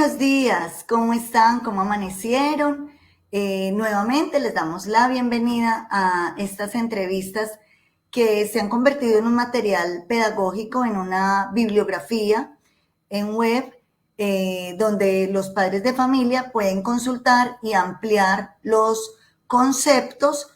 buenos días, ¿cómo están? ¿Cómo amanecieron? Nuevamente les damos la bienvenida a estas entrevistas que se han convertido en un material pedagógico, en una bibliografía en web, donde los padres de familia pueden consultar y ampliar los conceptos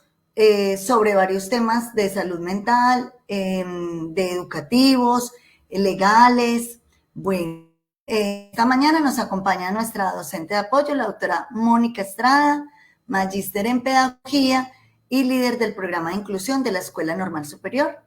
sobre varios temas de salud mental, de educativos, legales. Bueno, esta mañana nos acompaña nuestra docente de apoyo, la doctora Mónica Estrada, magíster en pedagogía y líder del programa de inclusión de la Escuela Normal Superior.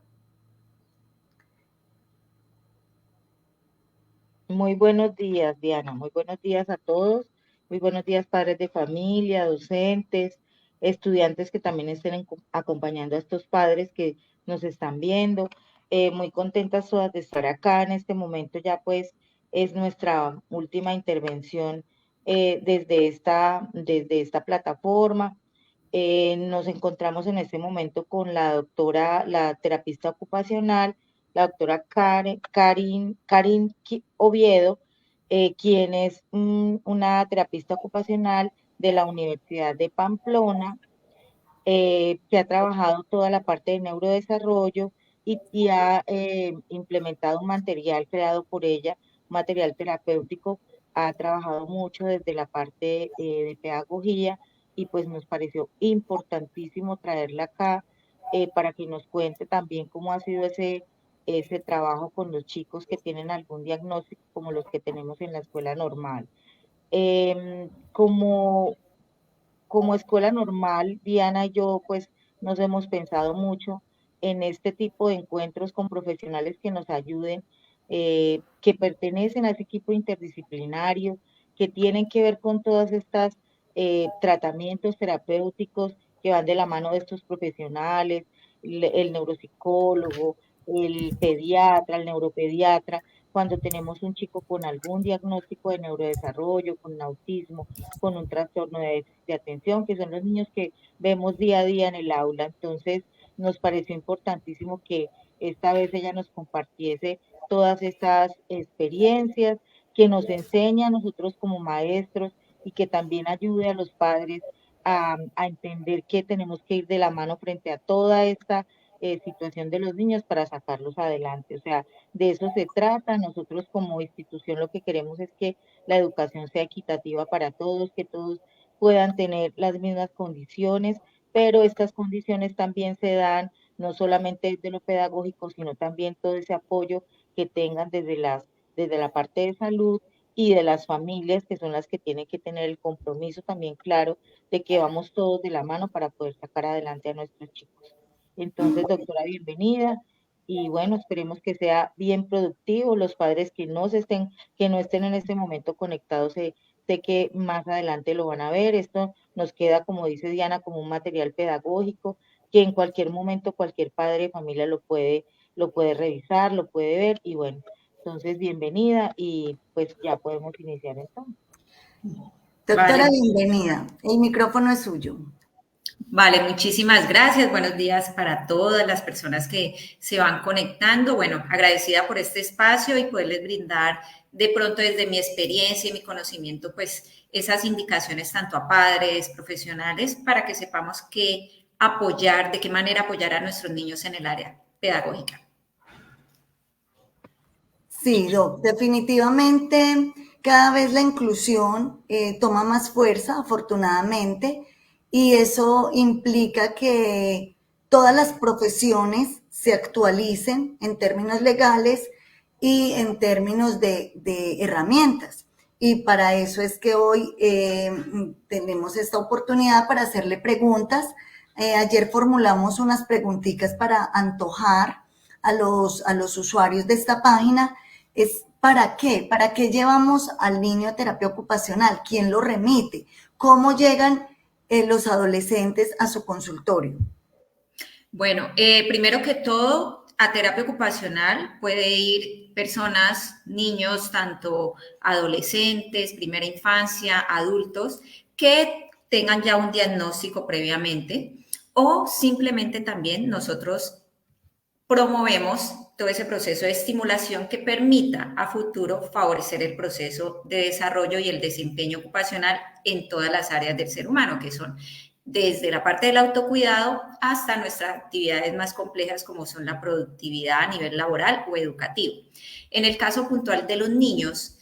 Muy buenos días, Diana. Muy buenos días a todos. Muy buenos días, padres de familia, docentes, estudiantes que también estén acompañando a estos padres que nos están viendo. Muy contentas todas de estar acá en este momento. Ya pues es nuestra última intervención desde esta plataforma. Nos encontramos en este momento con la doctora, la terapista ocupacional, la doctora Karin Oviedo, quien es una terapista ocupacional de la Universidad de Pamplona, que ha trabajado toda la parte de neurodesarrollo y ha implementado un material creado por ella, un material terapéutico. Ha trabajado mucho desde la parte de pedagogía y pues nos pareció importantísimo traerla acá para que nos cuente también cómo ha sido ese trabajo con los chicos que tienen algún diagnóstico como los que tenemos en la escuela normal. Como escuela normal, Diana y yo, pues nos hemos pensado mucho en este tipo de encuentros con profesionales que nos ayuden, que pertenecen a ese equipo interdisciplinario, que tienen que ver con todas estas tratamientos terapéuticos que van de la mano de estos profesionales, el neuropsicólogo, el pediatra, el neuropediatra, cuando tenemos un chico con algún diagnóstico de neurodesarrollo, con autismo, con un trastorno de déficit de atención, que son los niños que vemos día a día en el aula. Entonces, nos pareció importantísimo que esta vez ella nos compartiese todas estas experiencias, que nos enseña a nosotros como maestros y que también ayude a los padres a entender que tenemos que ir de la mano frente a toda esta situación de los niños para sacarlos adelante. O sea, de eso se trata. Nosotros como institución lo que queremos es que la educación sea equitativa para todos, que todos puedan tener las mismas condiciones, pero estas condiciones también se dan no solamente desde lo pedagógico, sino también todo ese apoyo que tengan desde la parte de salud y de las familias, que son las que tienen que tener el compromiso también claro de que vamos todos de la mano para poder sacar adelante a nuestros chicos. Entonces, doctora, bienvenida. Y bueno, esperemos que sea bien productivo. Los padres que no estén en este momento conectados, sé que más adelante lo van a ver. Esto nos queda, como dice Diana, como un material pedagógico que en cualquier momento cualquier padre de familia lo puede revisar, lo puede ver. Y bueno, entonces bienvenida y pues ya podemos iniciar entonces. Doctora, Vale, bienvenida. El micrófono es suyo. vale, muchísimas gracias. Buenos días para todas las personas que se van conectando. Bueno, agradecida por este espacio y poderles brindar de pronto desde mi experiencia y mi conocimiento, pues esas indicaciones tanto a padres, profesionales, para que sepamos qué apoyar, de qué manera apoyar a nuestros niños en el área pedagógica. Sí, Doc, definitivamente cada vez la inclusión toma más fuerza, afortunadamente, y eso implica que todas las profesiones se actualicen en términos legales y en términos de herramientas. Y para eso es que hoy tenemos esta oportunidad para hacerle preguntas. Ayer formulamos unas preguntitas para antojar a los usuarios de esta página. Es ¿para qué? ¿Para qué llevamos al niño a terapia ocupacional? ¿Quién lo remite? ¿Cómo llegan los adolescentes a su consultorio? Bueno, primero que todo, a terapia ocupacional puede ir personas, niños, tanto adolescentes, primera infancia, adultos, que tengan ya un diagnóstico previamente o simplemente también nosotros promovemos todo ese proceso de estimulación que permita a futuro favorecer el proceso de desarrollo y el desempeño ocupacional en todas las áreas del ser humano, que son desde la parte del autocuidado hasta nuestras actividades más complejas como son la productividad a nivel laboral o educativo. En el caso puntual de los niños,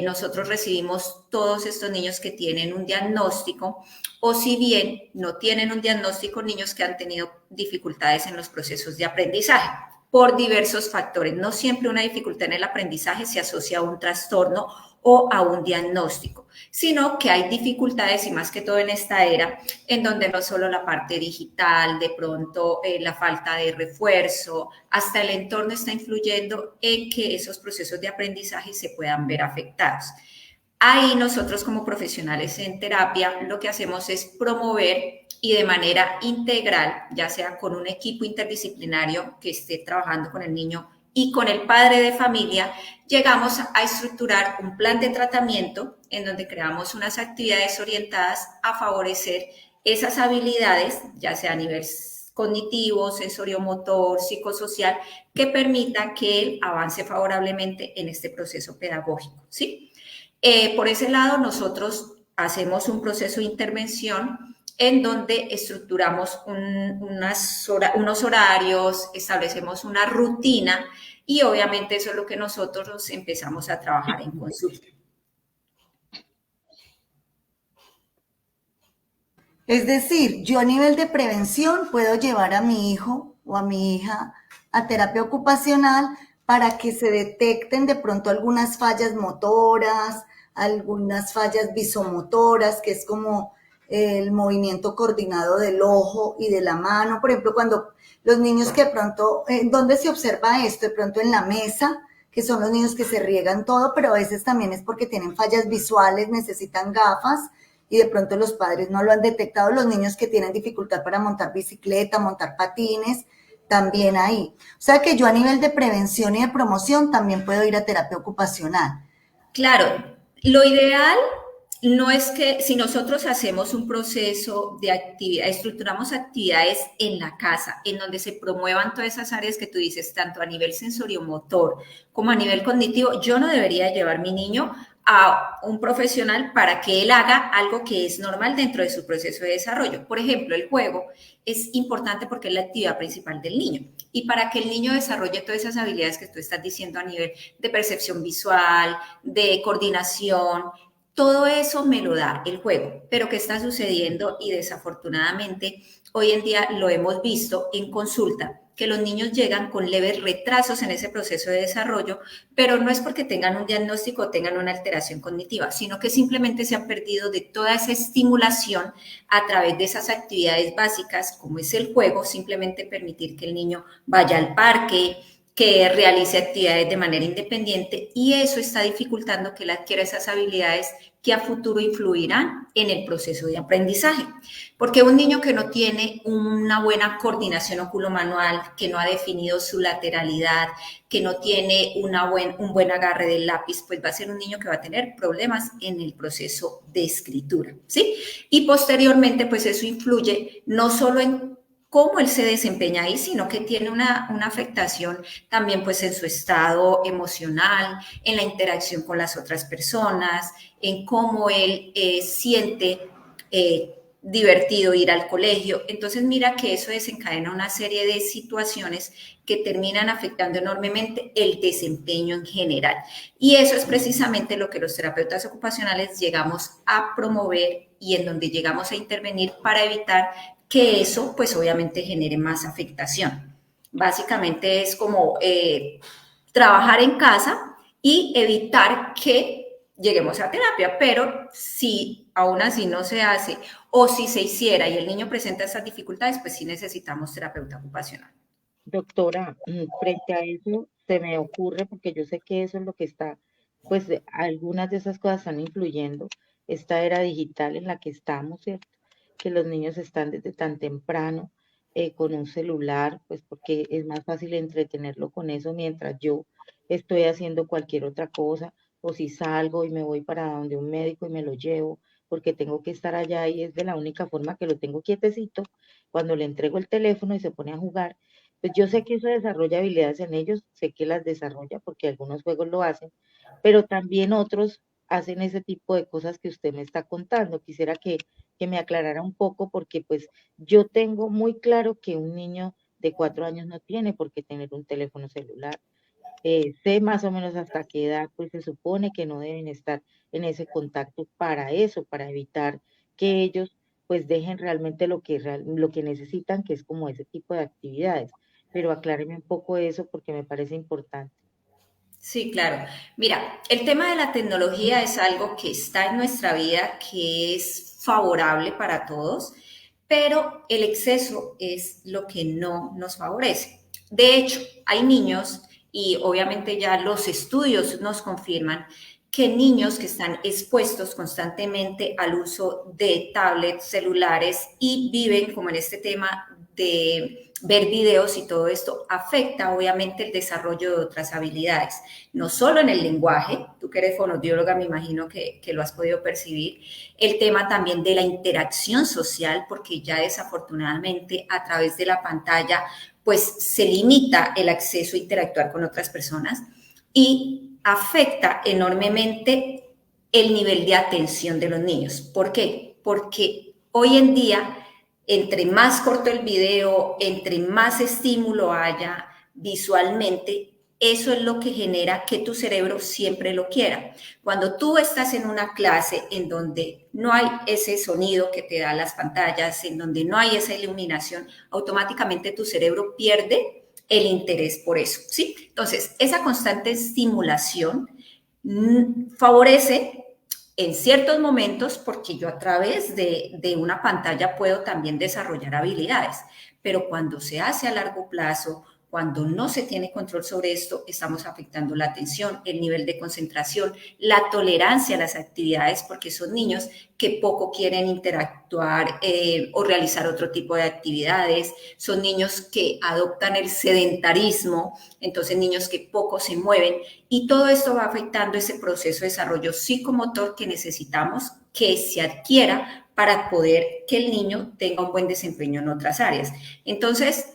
nosotros recibimos todos estos niños que tienen un diagnóstico o si bien no tienen un diagnóstico, niños que han tenido dificultades en los procesos de aprendizaje por diversos factores. No siempre una dificultad en el aprendizaje se asocia a un trastorno o a un diagnóstico, sino que hay dificultades y más que todo en esta era, en donde no solo la parte digital, de pronto la falta de refuerzo, hasta el entorno está influyendo en que esos procesos de aprendizaje se puedan ver afectados. Ahí nosotros como profesionales en terapia lo que hacemos es promover y de manera integral, ya sea con un equipo interdisciplinario que esté trabajando con el niño y con el padre de familia, llegamos a estructurar un plan de tratamiento en donde creamos unas actividades orientadas a favorecer esas habilidades, ya sea a nivel cognitivo, sensoriomotor, psicosocial, que permitan que él avance favorablemente en este proceso pedagógico, ¿sí? Por ese lado, nosotros hacemos un proceso de intervención en donde estructuramos unos horarios, establecemos una rutina y obviamente eso es lo que nosotros empezamos a trabajar en consulta. Es decir, yo a nivel de prevención puedo llevar a mi hijo o a mi hija a terapia ocupacional para que se detecten de pronto algunas fallas motoras, algunas fallas visomotoras, que es como el movimiento coordinado del ojo y de la mano. Por ejemplo, cuando los niños que de pronto, ¿dónde se observa esto? De pronto en la mesa, que son los niños que se riegan todo, pero a veces también es porque tienen fallas visuales, necesitan gafas y de pronto los padres no lo han detectado. Los niños que tienen dificultad para montar bicicleta, montar patines, también ahí. O sea que yo a nivel de prevención y de promoción también puedo ir a terapia ocupacional. Claro, lo ideal no es que si nosotros hacemos un proceso de actividad, estructuramos actividades en la casa, en donde se promuevan todas esas áreas que tú dices, tanto a nivel sensoriomotor como a nivel cognitivo, yo no debería llevar mi niño a un profesional para que él haga algo que es normal dentro de su proceso de desarrollo. Por ejemplo, el juego es importante porque es la actividad principal del niño. Y para que el niño desarrolle todas esas habilidades que tú estás diciendo a nivel de percepción visual, de coordinación, todo eso me lo da el juego. Pero ¿qué está sucediendo? Y desafortunadamente hoy en día lo hemos visto en consulta, que los niños llegan con leves retrasos en ese proceso de desarrollo, pero no es porque tengan un diagnóstico o tengan una alteración cognitiva, sino que simplemente se han perdido de toda esa estimulación a través de esas actividades básicas, como es el juego, simplemente permitir que el niño vaya al parque, que realice actividades de manera independiente y eso está dificultando que él adquiera esas habilidades que a futuro influirán en el proceso de aprendizaje. Porque un niño que no tiene una buena coordinación oculomanual, que no ha definido su lateralidad, que no tiene un buen agarre del lápiz, pues va a ser un niño que va a tener problemas en el proceso de escritura, ¿sí? Y posteriormente, pues eso influye no solo en cómo él se desempeña ahí, sino que tiene una afectación también pues en su estado emocional, en la interacción con las otras personas, en cómo él siente divertido ir al colegio. Entonces mira que eso desencadena una serie de situaciones que terminan afectando enormemente el desempeño en general. Y eso es precisamente lo que los terapeutas ocupacionales llegamos a promover y en donde llegamos a intervenir para evitar que eso pues obviamente genere más afectación. Básicamente es como trabajar en casa y evitar que lleguemos a terapia, pero si aún así no se hace o si se hiciera y el niño presenta esas dificultades, pues sí necesitamos terapeuta ocupacional. Doctora, frente a eso se me ocurre, porque yo sé que eso es lo que está, pues algunas de esas cosas están influyendo, esta era digital en la que estamos, ¿cierto? Que los niños están desde tan temprano con un celular, pues porque es más fácil entretenerlo con eso mientras yo estoy haciendo cualquier otra cosa, o si salgo y me voy para donde un médico y me lo llevo, porque tengo que estar allá y es de la única forma que lo tengo quietecito, cuando le entrego el teléfono y se pone a jugar pues yo sé que eso desarrolla habilidades en ellos, sé que las desarrolla porque algunos juegos lo hacen, pero también otros hacen ese tipo de cosas que usted me está contando. Quisiera que me aclarara un poco porque pues yo tengo muy claro que un niño de 4 años no tiene por qué tener un teléfono celular. Sé más o menos hasta qué edad pues se supone que no deben estar en ese contacto para eso, para evitar que ellos pues dejen realmente lo que necesitan, que es como ese tipo de actividades. Pero acláreme un poco eso porque me parece importante. Sí, claro. Mira, el tema de la tecnología es algo que está en nuestra vida, que es favorable para todos, pero el exceso es lo que no nos favorece. De hecho, hay niños, y obviamente ya los estudios nos confirman, que niños que están expuestos constantemente al uso de tablets, celulares y viven como en este tema de ver videos y todo esto afecta obviamente el desarrollo de otras habilidades, no solo en el lenguaje, tú que eres fonodióloga me imagino que lo has podido percibir, el tema también de la interacción social, porque ya desafortunadamente a través de la pantalla pues se limita el acceso a interactuar con otras personas y afecta enormemente el nivel de atención de los niños. ¿Por qué? Porque hoy en día entre más corto el video, entre más estímulo haya visualmente, eso es lo que genera que tu cerebro siempre lo quiera. Cuando tú estás en una clase en donde no hay ese sonido que te da las pantallas, en donde no hay esa iluminación, automáticamente tu cerebro pierde el interés por eso, ¿sí? Entonces, esa constante estimulación favorece en ciertos momentos, porque yo a través de una pantalla puedo también desarrollar habilidades, pero cuando se hace a largo plazo, cuando no se tiene control sobre esto, estamos afectando la atención, el nivel de concentración, la tolerancia a las actividades, porque son niños que poco quieren interactuar o realizar otro tipo de actividades, son niños que adoptan el sedentarismo, entonces niños que poco se mueven, y todo esto va afectando ese proceso de desarrollo psicomotor que necesitamos que se adquiera para poder que el niño tenga un buen desempeño en otras áreas. Entonces,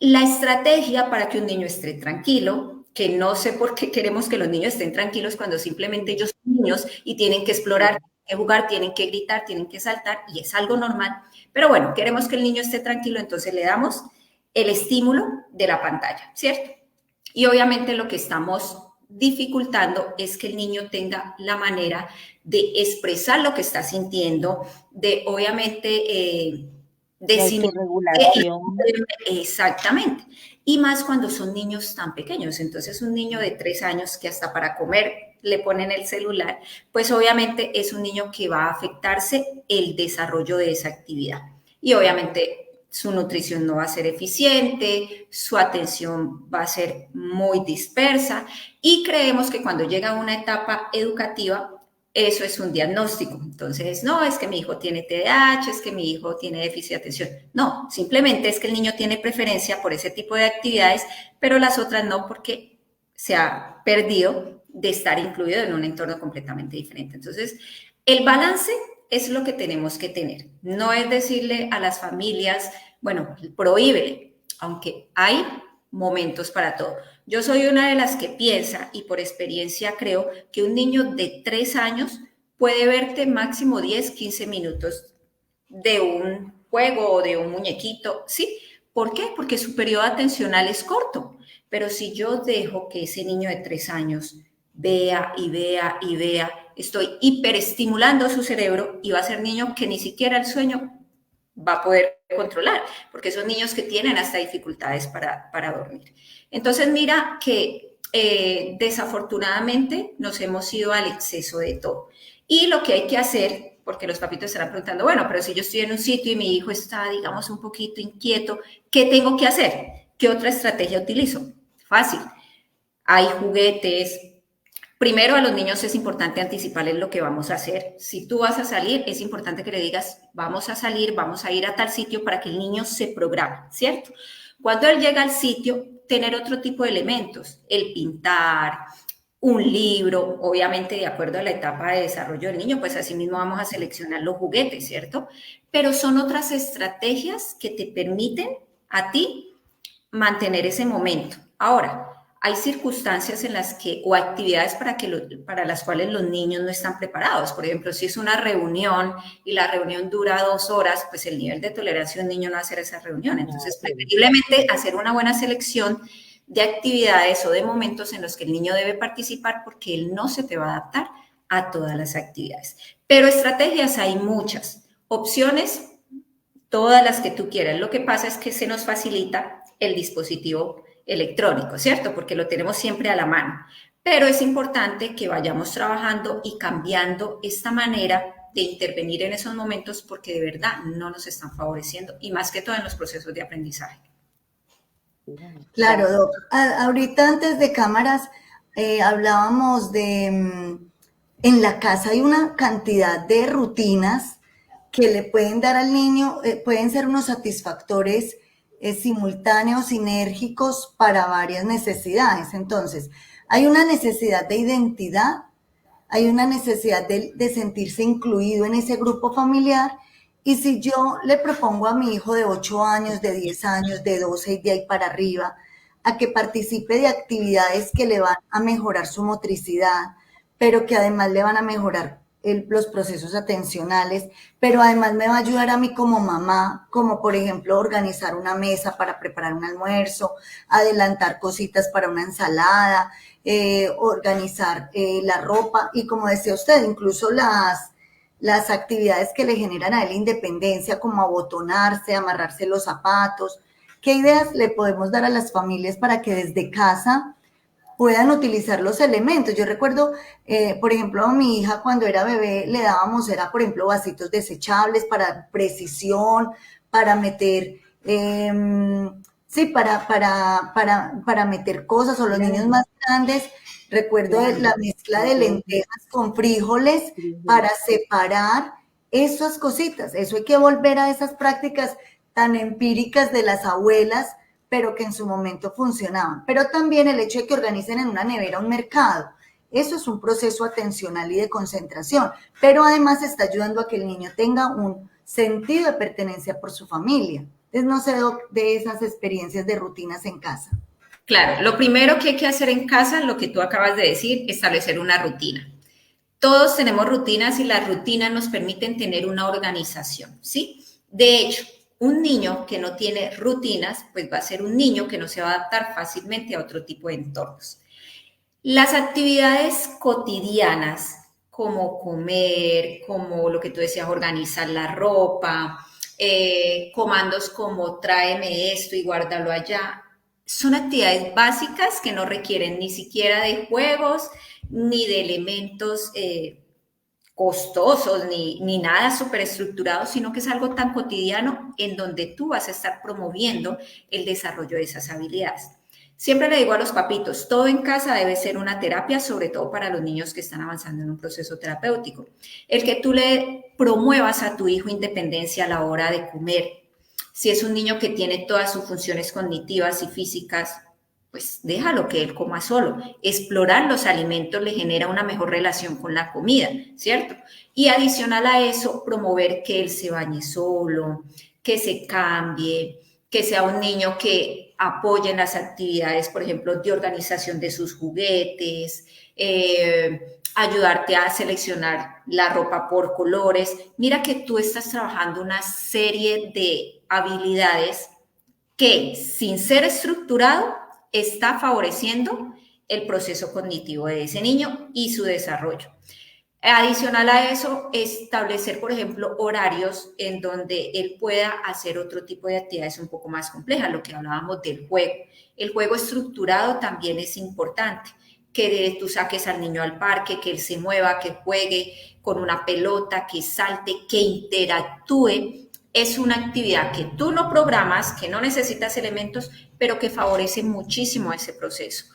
la estrategia para que un niño esté tranquilo, que no sé por qué queremos que los niños estén tranquilos cuando simplemente ellos son niños y tienen que explorar, tienen que jugar, tienen que gritar, tienen que saltar y es algo normal. Pero bueno, queremos que el niño esté tranquilo, entonces le damos el estímulo de la pantalla, ¿cierto? Y obviamente lo que estamos dificultando es que el niño tenga la manera de expresar lo que está sintiendo, de obviamente La decir autorregulación. exactamente. Y más cuando son niños tan pequeños. Entonces, un niño de 3 años que hasta para comer le ponen el celular, pues obviamente es un niño que va a afectarse el desarrollo de esa actividad. Y obviamente su nutrición no va a ser eficiente, su atención va a ser muy dispersa y creemos que cuando llega a una etapa educativa, eso es un diagnóstico. Entonces, no, es que mi hijo tiene TDAH, es que mi hijo tiene déficit de atención. No, simplemente es que el niño tiene preferencia por ese tipo de actividades, pero las otras no porque se ha perdido de estar incluido en un entorno completamente diferente. Entonces, el balance es lo que tenemos que tener. No es decirle a las familias, bueno, prohíbele, aunque hay momentos para todo. Yo soy una de las que piensa y por experiencia creo que un niño de 3 años puede verte máximo 10, 15 minutos de un juego o de un muñequito, ¿sí? ¿Por qué? Porque su periodo atencional es corto. Pero si yo dejo que ese niño de 3 años vea y vea y vea, estoy hiperestimulando su cerebro y va a ser niño que ni siquiera el sueño va a poder controlar, porque son niños que tienen hasta dificultades para dormir. Entonces, mira que desafortunadamente nos hemos ido al exceso de todo. Y lo que hay que hacer, porque los papitos estarán preguntando, bueno, pero si yo estoy en un sitio y mi hijo está, digamos, un poquito inquieto, ¿qué tengo que hacer? ¿Qué otra estrategia utilizo? Fácil. Hay juguetes. Primero, a los niños es importante anticiparles lo que vamos a hacer. Si tú vas a salir, es importante que le digas, vamos a salir, vamos a ir a tal sitio para que el niño se programe, ¿cierto? Cuando él llega al sitio, tener otro tipo de elementos, el pintar, un libro, obviamente de acuerdo a la etapa de desarrollo del niño, pues así mismo vamos a seleccionar los juguetes, ¿cierto? Pero son otras estrategias que te permiten a ti mantener ese momento. Ahora, hay circunstancias en las que, o actividades para las cuales los niños no están preparados. Por ejemplo, si es una reunión y la reunión dura 2 horas, pues el nivel de tolerancia de un niño no va a hacer esa reunión. Entonces, preferiblemente hacer una buena selección de actividades o de momentos en los que el niño debe participar, porque él no se te va a adaptar a todas las actividades. Pero estrategias hay muchas. Opciones, todas las que tú quieras. Lo que pasa es que se nos facilita el dispositivo electrónico, ¿cierto? Porque lo tenemos siempre a la mano. Pero es importante que vayamos trabajando y cambiando esta manera de intervenir en esos momentos, porque de verdad no nos están favoreciendo, y más que todo en los procesos de aprendizaje. Claro, Doc. Ahorita antes de cámaras hablábamos de en la casa hay una cantidad de rutinas que le pueden dar al niño, pueden ser unos satisfactores simultáneos, sinérgicos para varias necesidades. Entonces, hay una necesidad de identidad, hay una necesidad de sentirse incluido en ese grupo familiar. Y si yo le propongo a mi hijo de 8 años, de 10 años, de 12 y de ahí para arriba, a que participe de actividades que le van a mejorar su motricidad, pero que además le van a mejorar los procesos atencionales, pero además me va a ayudar a mí como mamá, como por ejemplo organizar una mesa para preparar un almuerzo, adelantar cositas para una ensalada, organizar la ropa y como decía usted, incluso las actividades que le generan a él independencia, como abotonarse, amarrarse los zapatos. ¿Qué ideas le podemos dar a las familias para que desde casa puedan utilizar los elementos? Yo recuerdo, por ejemplo, a mi hija cuando era bebé le dábamos, era por ejemplo, vasitos desechables para precisión, para meter, sí, para meter cosas, o los niños más grandes. Recuerdo la mezcla de lentejas con frijoles para separar esas cositas. Eso hay que volver a esas prácticas tan empíricas de las abuelas, pero que en su momento funcionaban. Pero también el hecho de que organicen en una nevera un mercado. Eso es un proceso atencional y de concentración, pero además está ayudando a que el niño tenga un sentido de pertenencia por su familia. Entonces, no sé, Doc, de esas experiencias de rutinas en casa. Claro, lo primero que hay que hacer en casa, lo que tú acabas de decir, establecer una rutina. Todos tenemos rutinas y las rutinas nos permiten tener una organización, ¿sí? De hecho, un niño que no tiene rutinas, pues va a ser un niño que no se va a adaptar fácilmente a otro tipo de entornos. Las actividades cotidianas, como comer, como lo que tú decías, organizar la ropa, comandos como tráeme esto y guárdalo allá, son actividades básicas que no requieren ni siquiera de juegos ni de elementos costosos ni nada súper estructurado, sino que es algo tan cotidiano en donde tú vas a estar promoviendo el desarrollo de esas habilidades. Siempre le digo a los papitos, todo en casa debe ser una terapia, sobre todo para los niños que están avanzando en un proceso terapéutico. El que tú le promuevas a tu hijo independencia a la hora de comer. Si es un niño que tiene todas sus funciones cognitivas y físicas, pues déjalo que él coma solo. Explorar los alimentos le genera una mejor relación con la comida, ¿cierto? Y adicional a eso, promover que él se bañe solo, que se cambie, que sea un niño que apoye en las actividades, por ejemplo, de organización de sus juguetes, ayudarte a seleccionar la ropa por colores. Mira que tú estás trabajando una serie de habilidades que, sin ser estructurado, está favoreciendo el proceso cognitivo de ese niño y su desarrollo. Adicional a eso, establecer, por ejemplo, horarios en donde él pueda hacer otro tipo de actividades un poco más complejas, lo que hablábamos del juego. El juego estructurado también es importante, que tú saques al niño al parque, que él se mueva, que juegue con una pelota, que salte, que interactúe. Es una actividad que tú no programas, que no necesitas elementos, pero que favorece muchísimo ese proceso.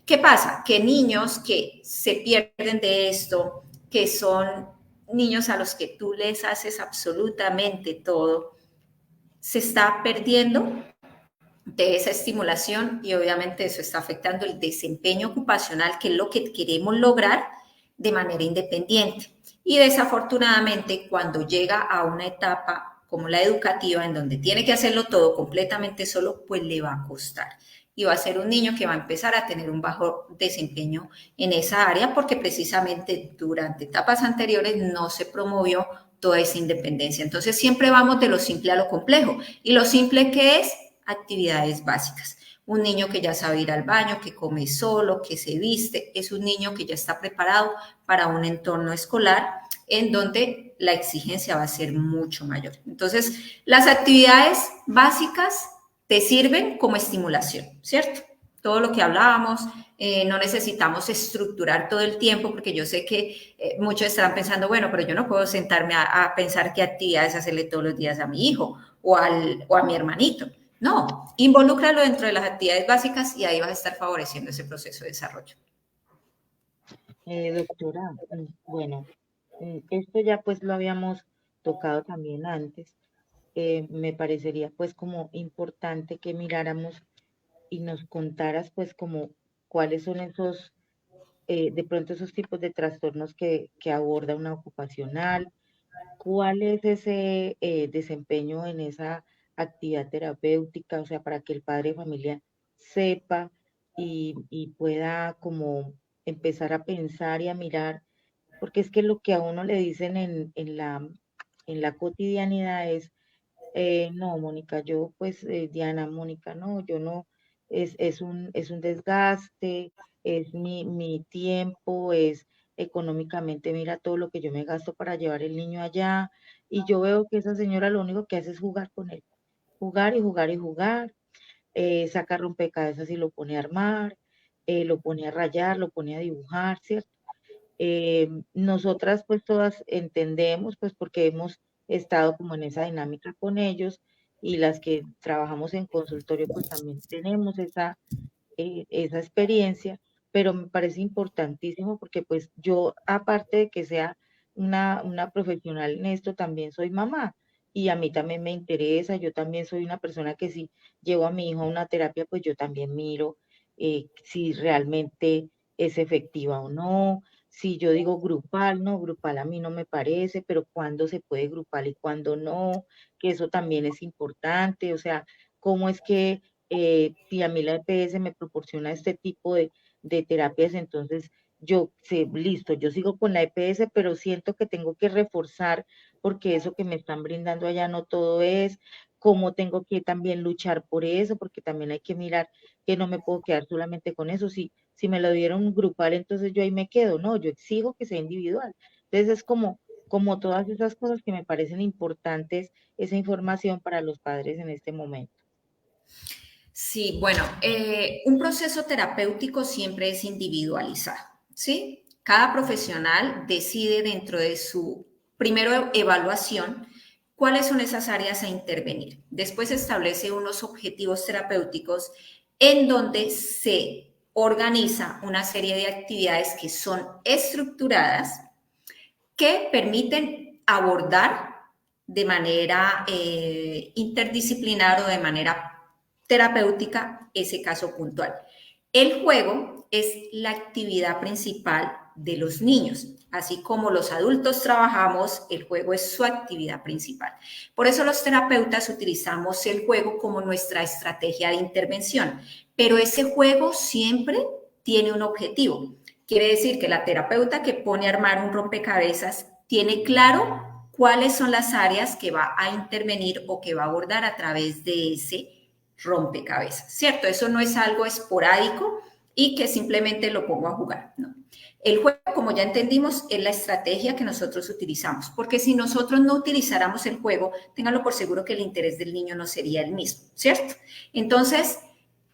¿Qué pasa? Que niños que se pierden de esto, que son niños a los que tú les haces absolutamente todo, se está perdiendo de esa estimulación y obviamente eso está afectando el desempeño ocupacional, que es lo que queremos lograr de manera independiente. Y desafortunadamente, cuando llega a una etapa como la educativa, en donde tiene que hacerlo todo completamente solo, pues le va a costar. Y va a ser un niño que va a empezar a tener un bajo desempeño en esa área porque precisamente durante etapas anteriores no se promovió toda esa independencia. Entonces siempre vamos de lo simple a lo complejo. ¿Y lo simple qué es? Actividades básicas. Un niño que ya sabe ir al baño, que come solo, que se viste, es un niño que ya está preparado para un entorno escolar en donde la exigencia va a ser mucho mayor. Entonces, las actividades básicas te sirven como estimulación, ¿cierto? Todo lo que hablábamos, no necesitamos estructurar todo el tiempo, porque yo sé que muchos estarán pensando, bueno, pero yo no puedo sentarme a pensar qué actividades hacerle todos los días a mi hijo o a mi hermanito. No, involúcralo dentro de las actividades básicas y ahí vas a estar favoreciendo ese proceso de desarrollo. Doctora, bueno, esto ya pues lo habíamos tocado también antes. Me parecería pues como importante que miráramos y nos contaras pues como cuáles son esos, de pronto esos tipos de trastornos que aborda una ocupacional, cuál es ese desempeño en esa actividad terapéutica, o sea, para que el padre de familia sepa y pueda como empezar a pensar y a mirar, porque es que lo que a uno le dicen en la cotidianidad es no, Mónica, yo pues, Diana, Mónica, no, yo no, es un desgaste, es mi tiempo, es económicamente, mira todo lo que yo me gasto para llevar el niño allá, y yo veo que esa señora lo único que hace es jugar con él, jugar y jugar y jugar, saca rompecabezas y lo pone a armar, lo pone a rayar, lo pone a dibujar, ¿cierto? Nosotras pues todas entendemos pues porque hemos estado como en esa dinámica con ellos y las que trabajamos en consultorio pues también tenemos esa experiencia, pero me parece importantísimo porque pues yo aparte de que sea una profesional en esto, también soy mamá y a mí también me interesa, yo también soy una persona que si llevo a mi hijo a una terapia pues yo también miro si realmente es efectiva o no, si yo digo grupal, no, grupal a mí no me parece, pero cuándo se puede grupal y cuándo no, que eso también es importante, o sea, cómo es que si a mí la EPS me proporciona este tipo de terapias, entonces yo sé, listo, yo sigo con la EPS, pero siento que tengo que reforzar porque eso que me están brindando allá no todo es, cómo tengo que también luchar por eso, porque también hay que mirar que no me puedo quedar solamente con eso. Si me lo dieron grupal, entonces yo ahí me quedo, no, yo exijo que sea individual. Entonces es como todas esas cosas que me parecen importantes, esa información para los padres en este momento. Sí, bueno, un proceso terapéutico siempre es individualizado, ¿sí? Cada profesional decide dentro de su, primero, evaluación, cuáles son esas áreas a intervenir. Después establece unos objetivos terapéuticos en donde se organiza una serie de actividades que son estructuradas, que permiten abordar de manera interdisciplinar o de manera terapéutica ese caso puntual. El juego es la actividad principal de los niños. Así como los adultos trabajamos, el juego es su actividad principal. Por eso los terapeutas utilizamos el juego como nuestra estrategia de intervención, pero ese juego siempre tiene un objetivo. Quiere decir que la terapeuta que pone a armar un rompecabezas tiene claro cuáles son las áreas que va a intervenir o que va a abordar a través de ese rompecabezas, ¿cierto? Eso no es algo esporádico y que simplemente lo pongo a jugar, ¿no? El juego, como ya entendimos, es la estrategia que nosotros utilizamos, porque si nosotros no utilizáramos el juego, ténganlo por seguro que el interés del niño no sería el mismo, ¿cierto? Entonces,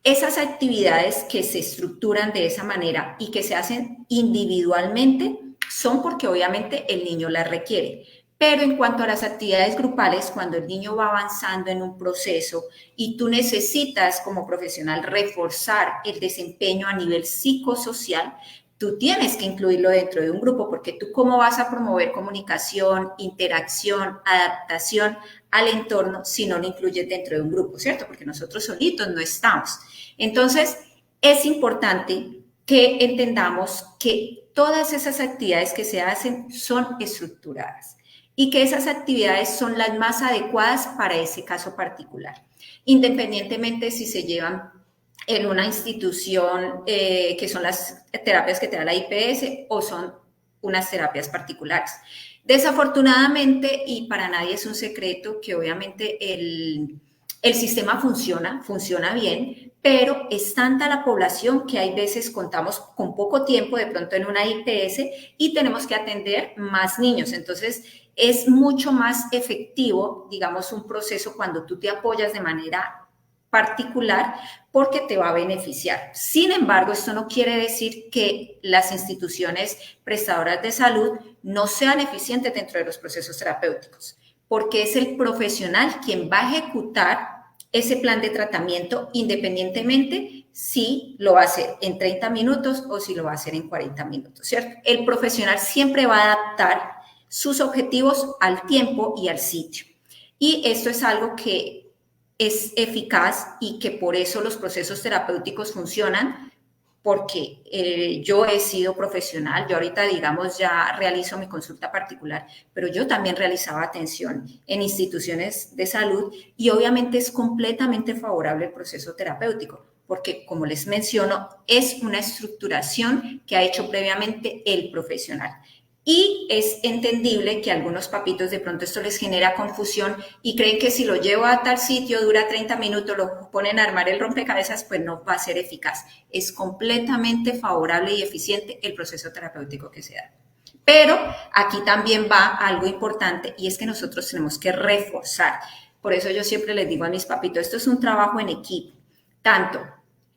esas actividades que se estructuran de esa manera y que se hacen individualmente son porque obviamente el niño las requiere. Pero en cuanto a las actividades grupales, cuando el niño va avanzando en un proceso y tú necesitas como profesional reforzar el desempeño a nivel psicosocial, tú tienes que incluirlo dentro de un grupo, porque tú cómo vas a promover comunicación, interacción, adaptación al entorno si no lo incluyes dentro de un grupo, ¿cierto? Porque nosotros solitos no estamos. Entonces, es importante que entendamos que todas esas actividades que se hacen son estructuradas. y que esas actividades son las más adecuadas para ese caso particular, independientemente si se llevan en una institución que son las terapias que te da la IPS o son unas terapias particulares. Desafortunadamente, y para nadie es un secreto, que obviamente el sistema funciona bien, pero es tanta la población que hay veces contamos con poco tiempo de pronto en una IPS y tenemos que atender más niños. Entonces, es mucho más efectivo, digamos, un proceso cuando tú te apoyas de manera particular porque te va a beneficiar. Sin embargo, esto no quiere decir que las instituciones prestadoras de salud no sean eficientes dentro de los procesos terapéuticos, porque es el profesional quien va a ejecutar ese plan de tratamiento independientemente si lo va a hacer en 30 minutos o si lo va a hacer en 40 minutos, ¿cierto? El profesional siempre va a adaptar sus objetivos al tiempo y al sitio. Y esto es algo que es eficaz y que por eso los procesos terapéuticos funcionan, porque yo he sido profesional, yo ahorita digamos ya realizo mi consulta particular, pero yo también realizaba atención en instituciones de salud y obviamente es completamente favorable el proceso terapéutico, porque como les menciono, es una estructuración que ha hecho previamente el profesional. Y es entendible que a algunos papitos de pronto esto les genera confusión y creen que si lo llevo a tal sitio, dura 30 minutos, lo ponen a armar el rompecabezas, pues no va a ser eficaz. Es completamente favorable y eficiente el proceso terapéutico que se da. Pero aquí también va algo importante y es que nosotros tenemos que reforzar. Por eso yo siempre les digo a mis papitos, esto es un trabajo en equipo, tanto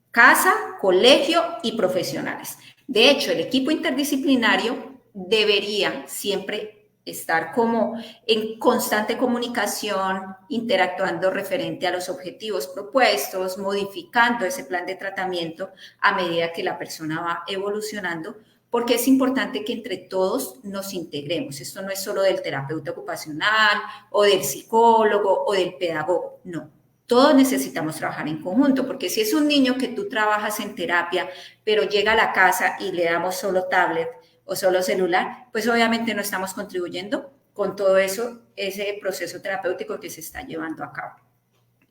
casa, colegio y profesionales. De hecho, el equipo interdisciplinario debería siempre estar como en constante comunicación, interactuando referente a los objetivos propuestos, modificando ese plan de tratamiento a medida que la persona va evolucionando, porque es importante que entre todos nos integremos. Esto no es solo del terapeuta ocupacional o del psicólogo o del pedagogo, no. Todos necesitamos trabajar en conjunto, porque si es un niño que tú trabajas en terapia, pero llega a la casa y le damos solo tablet, o solo celular, pues obviamente no estamos contribuyendo con todo eso, ese proceso terapéutico que se está llevando a cabo.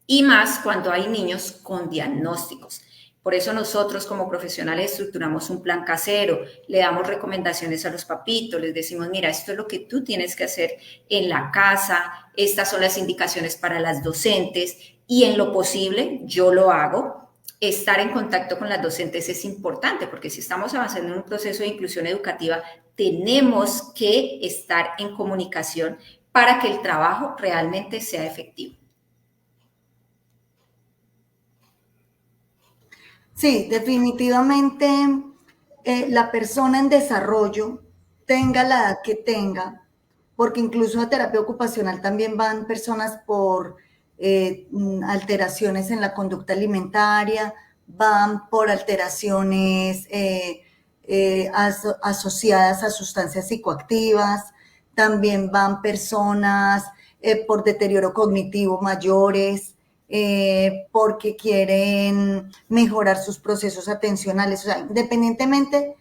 Y más cuando hay niños con diagnósticos. Por eso nosotros como profesionales estructuramos un plan casero, le damos recomendaciones a los papitos, les decimos, mira, esto es lo que tú tienes que hacer en la casa, estas son las indicaciones para las docentes y en lo posible yo lo hago. Estar en contacto con las docentes es importante porque si estamos avanzando en un proceso de inclusión educativa, tenemos que estar en comunicación para que el trabajo realmente sea efectivo. Sí, definitivamente la persona en desarrollo, tenga la edad que tenga, porque incluso a terapia ocupacional también van personas por alteraciones en la conducta alimentaria, van por alteraciones asociadas a sustancias psicoactivas, también van personas por deterioro cognitivo mayores, porque quieren mejorar sus procesos atencionales. O sea, independientemente,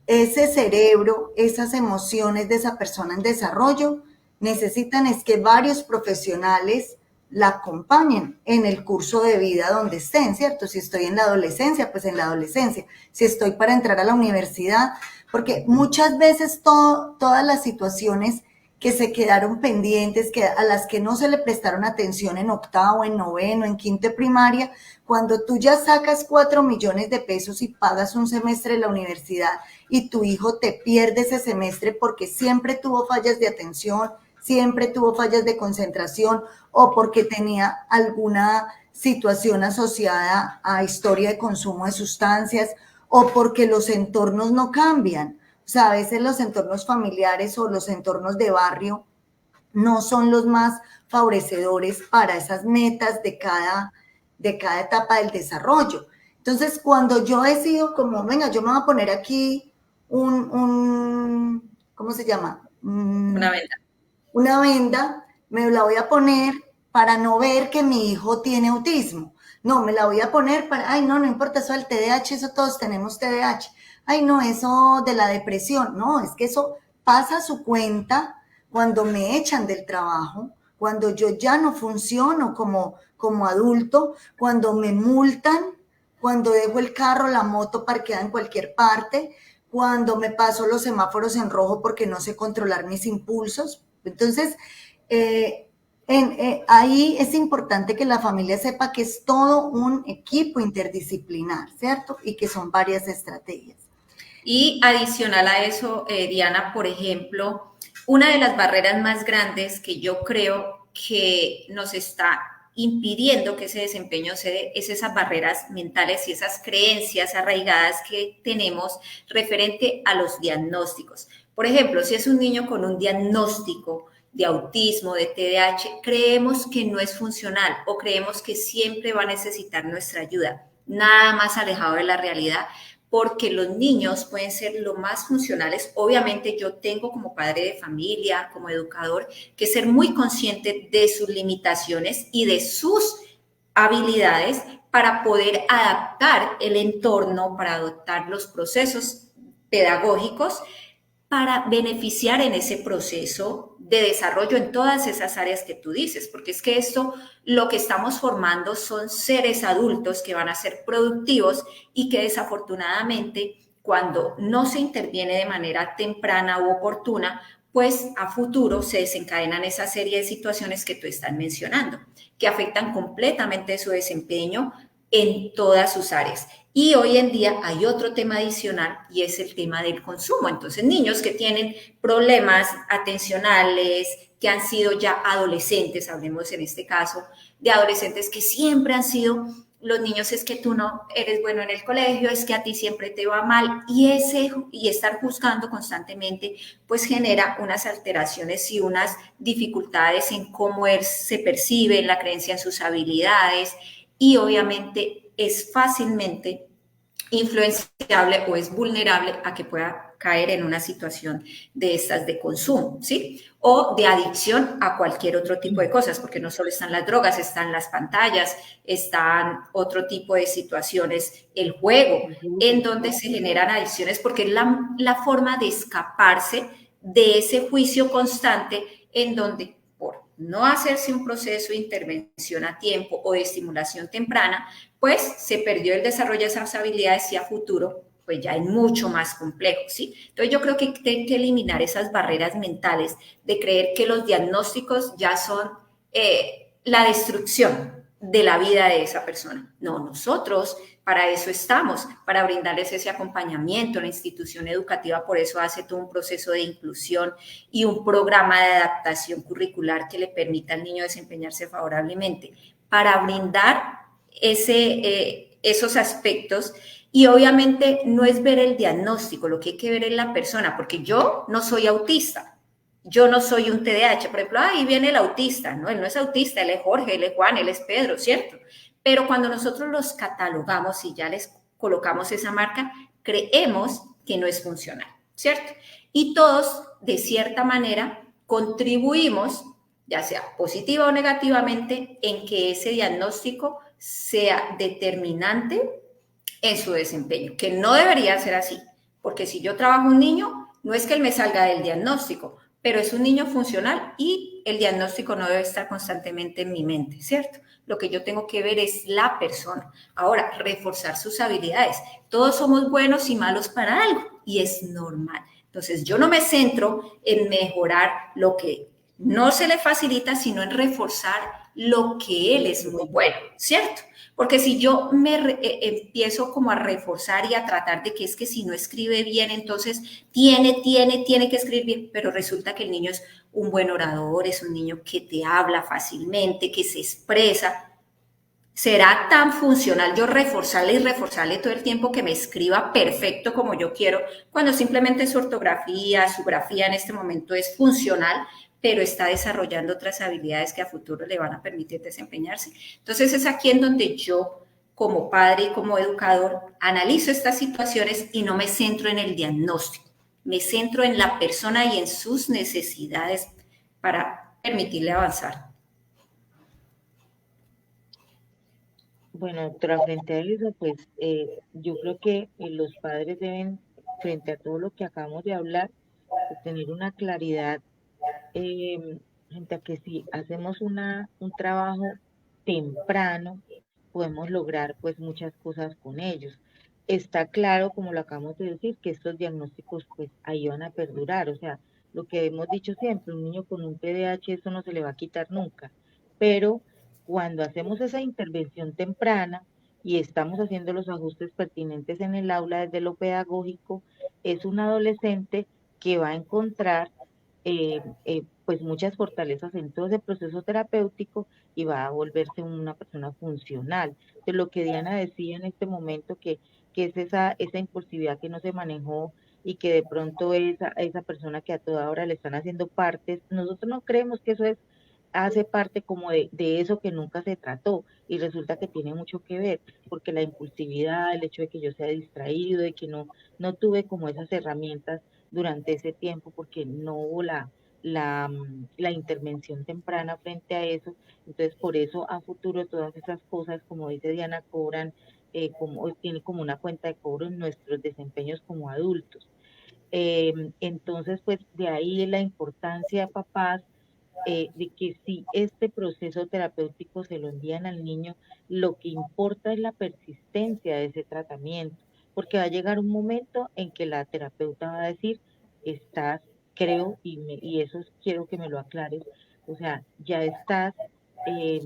ese cerebro, esas emociones de esa persona en desarrollo, necesitan es que varios profesionales la acompañen en el curso de vida donde estén, ¿cierto? Si estoy en la adolescencia, pues en la adolescencia. Si estoy para entrar a la universidad, porque muchas veces todas las situaciones que se quedaron pendientes, a las que no se le prestaron atención en octavo, en noveno, en quinto de primaria, cuando tú ya sacas 4 millones de pesos y pagas un semestre de la universidad y tu hijo te pierde ese semestre porque siempre tuvo fallas de atención, siempre tuvo fallas de concentración o porque tenía alguna situación asociada a historia de consumo de sustancias o porque los entornos no cambian. O sea, a veces los entornos familiares o los entornos de barrio no son los más favorecedores para esas metas de cada etapa del desarrollo. Entonces, cuando yo he sido como, venga, yo me voy a poner aquí ¿cómo se llama? Una venda. Una venda, me la voy a poner para no ver que mi hijo tiene autismo. No, me la voy a poner para, ay, no importa eso del TDAH, eso todos tenemos TDAH. Ay, no, eso de la depresión, no, es que eso pasa a su cuenta cuando me echan del trabajo, cuando yo ya no funciono como adulto, cuando me multan, cuando dejo el carro, la moto parqueada en cualquier parte, cuando me paso los semáforos en rojo porque no sé controlar mis impulsos. Entonces, ahí es importante que la familia sepa que es todo un equipo interdisciplinar, ¿cierto? Y que son varias estrategias. Y adicional a eso, Diana, por ejemplo, una de las barreras más grandes que yo creo que nos está impidiendo que ese desempeño se dé es esas barreras mentales y esas creencias arraigadas que tenemos referente a los diagnósticos. Por ejemplo, si es un niño con un diagnóstico de autismo, de TDAH, creemos que no es funcional o creemos que siempre va a necesitar nuestra ayuda. Nada más alejado de la realidad, porque los niños pueden ser lo más funcionales. Obviamente yo tengo como padre de familia, como educador, que ser muy consciente de sus limitaciones y de sus habilidades para poder adaptar el entorno, para adoptar los procesos pedagógicos para beneficiar en ese proceso de desarrollo en todas esas áreas que tú dices, porque es que esto, lo que estamos formando son seres adultos que van a ser productivos y que desafortunadamente cuando no se interviene de manera temprana u oportuna, pues a futuro se desencadenan esa serie de situaciones que tú estás mencionando, que afectan completamente su desempeño en todas sus áreas. Y hoy en día hay otro tema adicional y es el tema del consumo. Entonces, niños que tienen problemas atencionales, que han sido ya adolescentes, hablemos en este caso de adolescentes que siempre han sido los niños, es que tú no eres bueno en el colegio, es que a ti siempre te va mal, y estar juzgando constantemente pues genera unas alteraciones y unas dificultades en cómo él se percibe, en la creencia en sus habilidades, y obviamente es fácilmente influenciable o es vulnerable a que pueda caer en una situación de estas de consumo, ¿sí? O de adicción a cualquier otro tipo de cosas, porque no solo están las drogas, están las pantallas, están otro tipo de situaciones, el juego, en donde se generan adicciones, porque es la forma de escaparse de ese juicio constante en donde por no hacerse un proceso de intervención a tiempo o de estimulación temprana, pues se perdió el desarrollo de esas habilidades y a futuro pues ya es mucho más complejo, ¿sí? Entonces yo creo que hay que eliminar esas barreras mentales de creer que los diagnósticos ya son la destrucción de la vida de esa persona. No, nosotros para eso estamos, para brindarles ese acompañamiento. La institución educativa por eso hace todo un proceso de inclusión y un programa de adaptación curricular que le permita al niño desempeñarse favorablemente, para brindar esos aspectos. Y obviamente no es ver el diagnóstico, lo que hay que ver es la persona, porque yo no soy autista, yo no soy un TDAH, por ejemplo, ahí viene el autista, ¿no? Él no es autista, él es Jorge, él es Juan, él es Pedro, ¿cierto? Pero cuando nosotros los catalogamos y ya les colocamos esa marca, creemos que no es funcional, ¿cierto? Y todos, de cierta manera, contribuimos, ya sea positiva o negativamente, en que ese diagnóstico sea determinante en su desempeño, que no debería ser así, porque si yo trabajo un niño, no es que él me salga del diagnóstico, pero es un niño funcional y el diagnóstico no debe estar constantemente en mi mente, ¿cierto? Lo que yo tengo que ver es la persona. Ahora, reforzar sus habilidades. Todos somos buenos y malos para algo y es normal. Entonces, yo no me centro en mejorar lo que no se le facilita, sino en reforzar lo que él es muy bueno, ¿cierto? Porque si yo empiezo como a reforzar y a tratar de que es que si no escribe bien, entonces tiene que escribir bien, pero resulta que el niño es un buen orador, es un niño que te habla fácilmente, que se expresa. ¿Será tan funcional yo reforzarle y reforzarle todo el tiempo que me escriba perfecto como yo quiero, cuando simplemente su ortografía, su grafía en este momento es funcional, pero está desarrollando otras habilidades que a futuro le van a permitir desempeñarse? Entonces es aquí en donde yo, como padre y como educador, analizo estas situaciones y no me centro en el diagnóstico, me centro en la persona y en sus necesidades para permitirle avanzar. Bueno, doctora, frente a eso, pues yo creo que los padres deben, frente a todo lo que acabamos de hablar, de tener una claridad Frente a que si hacemos un trabajo temprano, podemos lograr pues muchas cosas con ellos. Está claro, como lo acabamos de decir, que estos diagnósticos pues ahí van a perdurar, o sea, lo que hemos dicho siempre, un niño con un TDAH eso no se le va a quitar nunca, pero cuando hacemos esa intervención temprana y estamos haciendo los ajustes pertinentes en el aula desde lo pedagógico, es un adolescente que va a encontrar pues muchas fortalezas en todo ese proceso terapéutico y va a volverse una persona funcional. De lo que Diana decía en este momento, que es esa impulsividad que no se manejó y que de pronto esa persona que a toda hora le están haciendo partes, nosotros no creemos que eso hace parte como de eso que nunca se trató y resulta que tiene mucho que ver, porque la impulsividad, el hecho de que yo sea distraído, de que no tuve como esas herramientas durante ese tiempo porque no hubo la intervención temprana frente a eso. Entonces, por eso a futuro todas esas cosas, como dice Diana, cobran, tiene como una cuenta de cobro en nuestros desempeños como adultos. Entonces, pues de ahí la importancia, papás, de que si este proceso terapéutico se lo envían al niño, lo que importa es la persistencia de ese tratamiento, porque va a llegar un momento en que la terapeuta va a decir, estás, creo, y eso quiero que me lo aclares, o sea, ya estás, eh,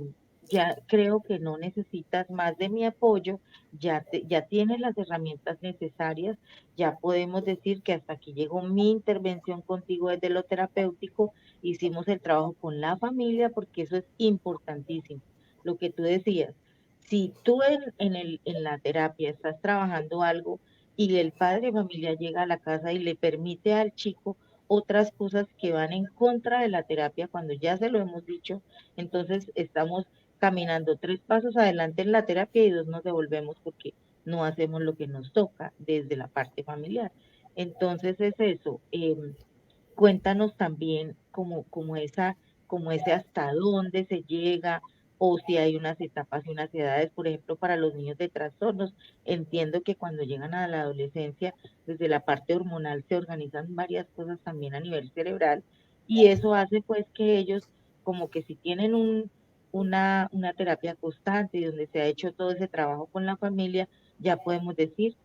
ya creo que no necesitas más de mi apoyo, ya tienes las herramientas necesarias, ya podemos decir que hasta aquí llegó mi intervención contigo desde lo terapéutico, hicimos el trabajo con la familia porque eso es importantísimo. Lo que tú decías, si tú en la terapia estás trabajando algo y el padre de familia llega a la casa y le permite al chico otras cosas que van en contra de la terapia, cuando ya se lo hemos dicho, entonces estamos caminando 3 pasos adelante en la terapia y 2 nos devolvemos porque no hacemos lo que nos toca desde la parte familiar. Entonces es eso. Cuéntanos también como ese hasta dónde se llega, o si hay unas etapas y unas edades, por ejemplo, para los niños de trastornos. Entiendo que cuando llegan a la adolescencia, desde la parte hormonal se organizan varias cosas también a nivel cerebral, y eso hace pues que ellos, como que si tienen una terapia constante y donde se ha hecho todo ese trabajo con la familia, ya podemos decir,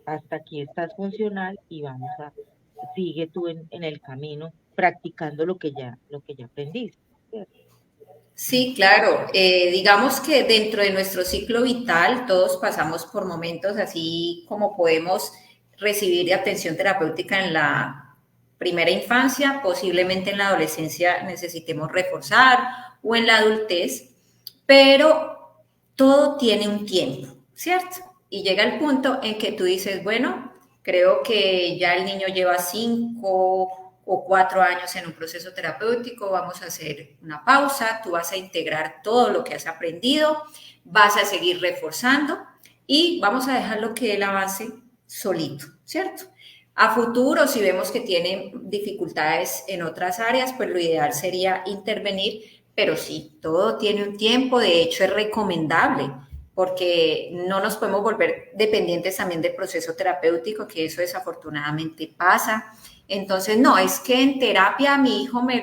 hasta aquí estás funcional y vamos a sigue tú en el camino practicando lo que ya aprendiste. ¿Cierto? Sí, claro. Digamos que dentro de nuestro ciclo vital todos pasamos por momentos así como podemos recibir atención terapéutica en la primera infancia, posiblemente en la adolescencia necesitemos reforzar o en la adultez, pero todo tiene un tiempo, ¿cierto? Y llega el punto en que tú dices, bueno, creo que ya el niño lleva 5 o 4 años en un proceso terapéutico, vamos a hacer una pausa, tú vas a integrar todo lo que has aprendido, vas a seguir reforzando y vamos a dejarlo que él avance solito, ¿cierto? A futuro, si vemos que tiene dificultades en otras áreas, pues lo ideal sería intervenir, pero sí, todo tiene un tiempo, de hecho es recomendable porque no nos podemos volver dependientes también del proceso terapéutico, que eso desafortunadamente pasa. Entonces, no, es que en terapia a mi hijo me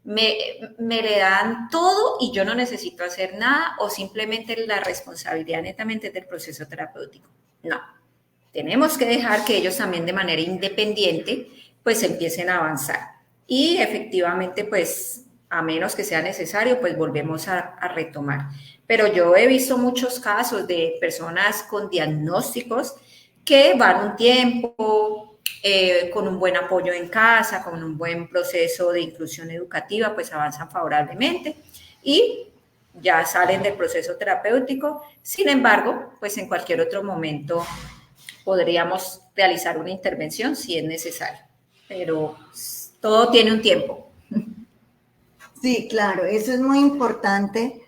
le dan todo y yo no necesito hacer nada o simplemente la responsabilidad netamente del proceso terapéutico. No, tenemos que dejar que ellos también de manera independiente pues empiecen a avanzar. Y efectivamente, pues a menos que sea necesario, pues volvemos a retomar. Pero yo he visto muchos casos de personas con diagnósticos que van un tiempo, con un buen apoyo en casa, con un buen proceso de inclusión educativa, pues avanzan favorablemente y ya salen del proceso terapéutico. Sin embargo, pues en cualquier otro momento podríamos realizar una intervención si es necesario, pero todo tiene un tiempo. Sí, claro, eso es muy importante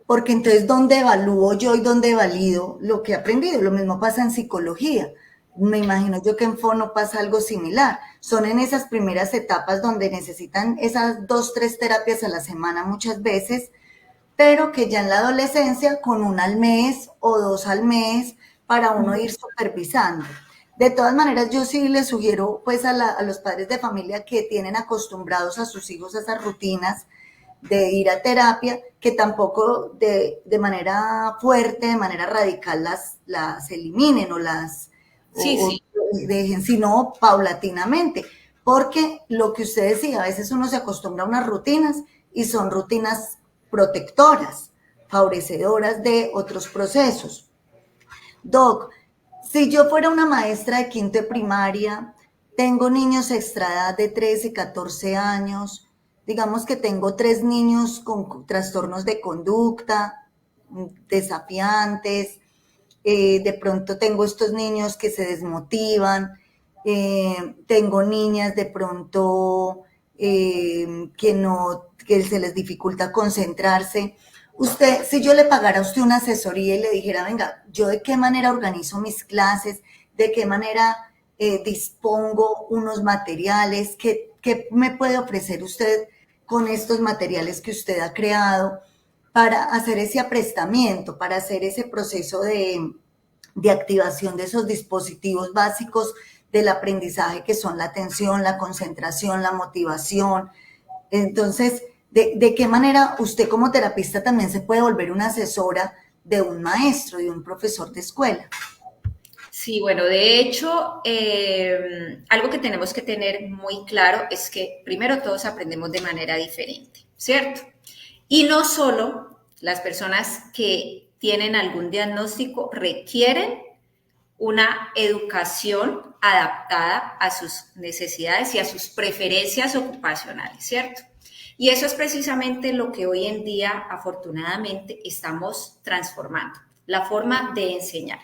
porque entonces, ¿dónde evalúo yo y dónde valido lo que he aprendido? Lo mismo pasa en psicología. Me imagino yo que en fono pasa algo similar. Son en esas primeras etapas donde necesitan esas 2, 3 terapias a la semana muchas veces, pero que ya en la adolescencia con una al mes o 2 al mes para uno ir supervisando. De todas maneras, yo sí les sugiero pues a los padres de familia que tienen acostumbrados a sus hijos a esas rutinas de ir a terapia, que tampoco de manera fuerte, de manera radical las eliminen Sí, o sí. dejen, sino paulatinamente. Porque lo que usted decía, a veces uno se acostumbra a unas rutinas y son rutinas protectoras, favorecedoras de otros procesos. Doc, si yo fuera una maestra de quinto de primaria, tengo niños extra edad de 13, 14 años, digamos que tengo 3 niños con trastornos de conducta, desafiantes, de pronto tengo estos niños que se desmotivan, tengo niñas de pronto que se les dificulta concentrarse. Usted, si yo le pagara a usted una asesoría y le dijera, venga, yo de qué manera organizo mis clases, de qué manera dispongo unos materiales, qué me puede ofrecer usted con estos materiales que usted ha creado para hacer ese aprestamiento, para hacer ese proceso de activación de esos dispositivos básicos del aprendizaje que son la atención, la concentración, la motivación. Entonces, ¿de qué manera usted como terapista también se puede volver una asesora de un maestro, de un profesor de escuela? Sí, bueno, de hecho, algo que tenemos que tener muy claro es que primero todos aprendemos de manera diferente, ¿cierto? Y no solo las personas que tienen algún diagnóstico requieren una educación adaptada a sus necesidades y a sus preferencias ocupacionales, ¿cierto? Y eso es precisamente lo que hoy en día, afortunadamente, estamos transformando, la forma de enseñar.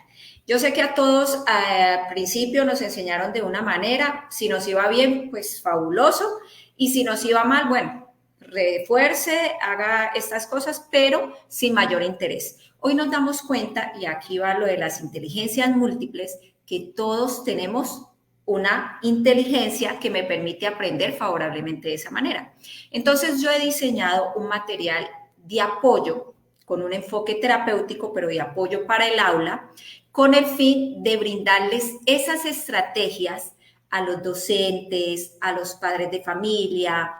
Yo sé que a todos al principio nos enseñaron de una manera, si nos iba bien, pues fabuloso, y si nos iba mal, bueno, refuerce, haga estas cosas, pero sin mayor interés. Hoy nos damos cuenta, y aquí va lo de las inteligencias múltiples, que todos tenemos una inteligencia que me permite aprender favorablemente de esa manera. Entonces yo he diseñado un material de apoyo con un enfoque terapéutico, pero de apoyo para el aula, con el fin de brindarles esas estrategias a los docentes, a los padres de familia,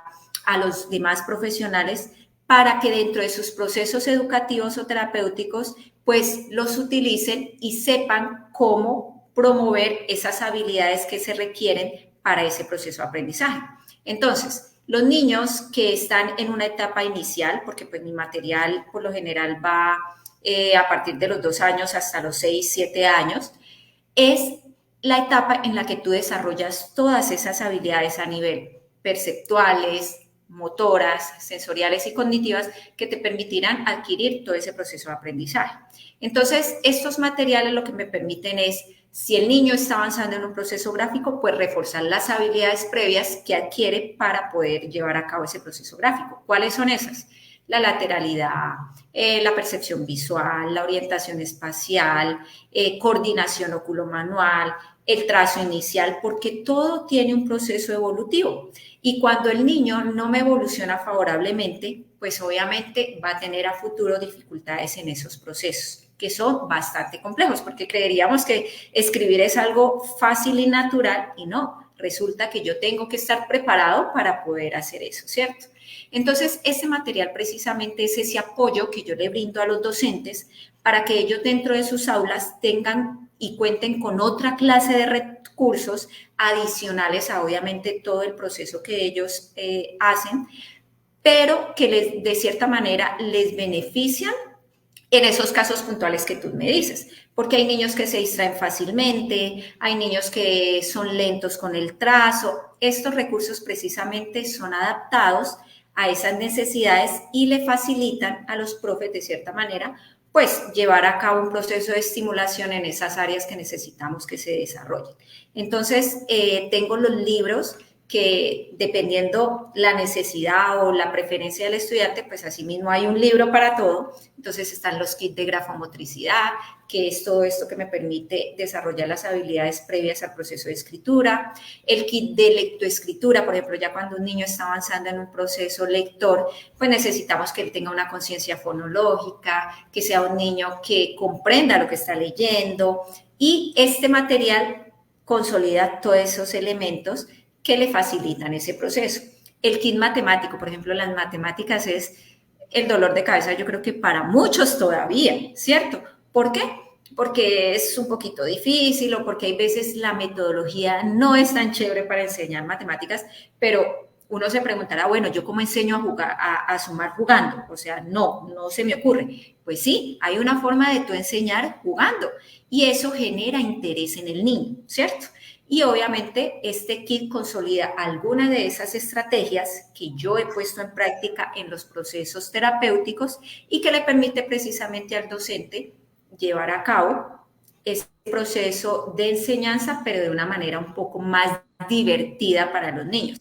a los demás profesionales, para que dentro de sus procesos educativos o terapéuticos, pues los utilicen y sepan cómo promover esas habilidades que se requieren para ese proceso de aprendizaje. Entonces, los niños que están en una etapa inicial, porque pues mi material por lo general va a partir de los 2 años hasta los 6, 7 años, es la etapa en la que tú desarrollas todas esas habilidades a nivel perceptuales, motoras, sensoriales y cognitivas que te permitirán adquirir todo ese proceso de aprendizaje. Entonces, estos materiales lo que me permiten es, si el niño está avanzando en un proceso gráfico, pues reforzar las habilidades previas que adquiere para poder llevar a cabo ese proceso gráfico. ¿Cuáles son esas? La lateralidad, la percepción visual, la orientación espacial, coordinación oculomanual, el trazo inicial, porque todo tiene un proceso evolutivo. Y cuando el niño no me evoluciona favorablemente, pues obviamente va a tener a futuro dificultades en esos procesos, que son bastante complejos, porque creeríamos que escribir es algo fácil y natural, y no, resulta que yo tengo que estar preparado para poder hacer eso, ¿cierto? Entonces, ese material precisamente es ese apoyo que yo le brindo a los docentes para que ellos dentro de sus aulas tengan y cuenten con otra clase de recursos adicionales a obviamente todo el proceso que ellos hacen, pero que de cierta manera les benefician en esos casos puntuales que tú me dices, porque hay niños que se distraen fácilmente, hay niños que son lentos con el trazo. Estos recursos precisamente son adaptados a esas necesidades y le facilitan a los profes de cierta manera pues llevar a cabo un proceso de estimulación en esas áreas que necesitamos que se desarrollen. Entonces, tengo los libros que dependiendo la necesidad o la preferencia del estudiante, pues asimismo hay un libro para todo. Entonces están los kits de grafomotricidad, que es todo esto que me permite desarrollar las habilidades previas al proceso de escritura. El kit de lectoescritura, por ejemplo, ya cuando un niño está avanzando en un proceso lector, pues necesitamos que él tenga una conciencia fonológica, que sea un niño que comprenda lo que está leyendo. Y este material consolida todos esos elementos que le facilitan ese proceso. El kit matemático, por ejemplo, las matemáticas es el dolor de cabeza, yo creo que para muchos todavía, ¿cierto? ¿Por qué? Porque es un poquito difícil o porque hay veces la metodología no es tan chévere para enseñar matemáticas, pero uno se preguntará, bueno, ¿yo cómo enseño a jugar, a sumar jugando? O sea, no se me ocurre. Pues sí, hay una forma de tú enseñar jugando y eso genera interés en el niño, ¿cierto? Y obviamente este kit consolida algunas de esas estrategias que yo he puesto en práctica en los procesos terapéuticos y que le permite precisamente al docente llevar a cabo ese proceso de enseñanza, pero de una manera un poco más divertida para los niños.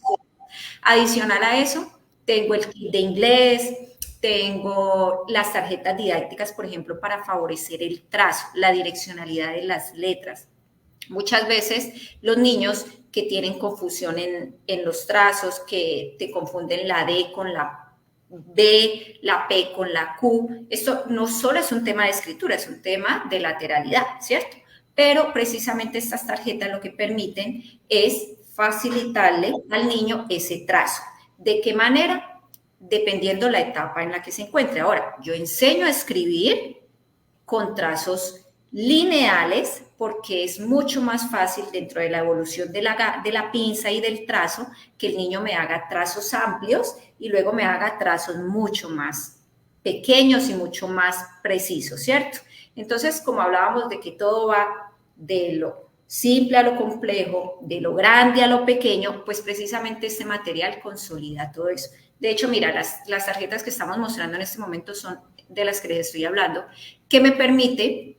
Adicional a eso, tengo el kit de inglés, tengo las tarjetas didácticas, por ejemplo, para favorecer el trazo, la direccionalidad de las letras. Muchas veces los niños que tienen confusión en los trazos, que te confunden la D con la B, la P con la Q, esto no solo es un tema de escritura, es un tema de lateralidad, ¿cierto? Pero precisamente estas tarjetas lo que permiten es facilitarle al niño ese trazo. ¿De qué manera? Dependiendo la etapa en la que se encuentre. Ahora, yo enseño a escribir con trazos lineales porque es mucho más fácil dentro de la evolución de la pinza y del trazo que el niño me haga trazos amplios y luego me haga trazos mucho más pequeños y mucho más precisos, ¿cierto? Entonces, como hablábamos de que todo va de lo simple a lo complejo, de lo grande a lo pequeño, pues precisamente este material consolida todo eso. De hecho, mira, las tarjetas que estamos mostrando en este momento son de las que les estoy hablando, que me permite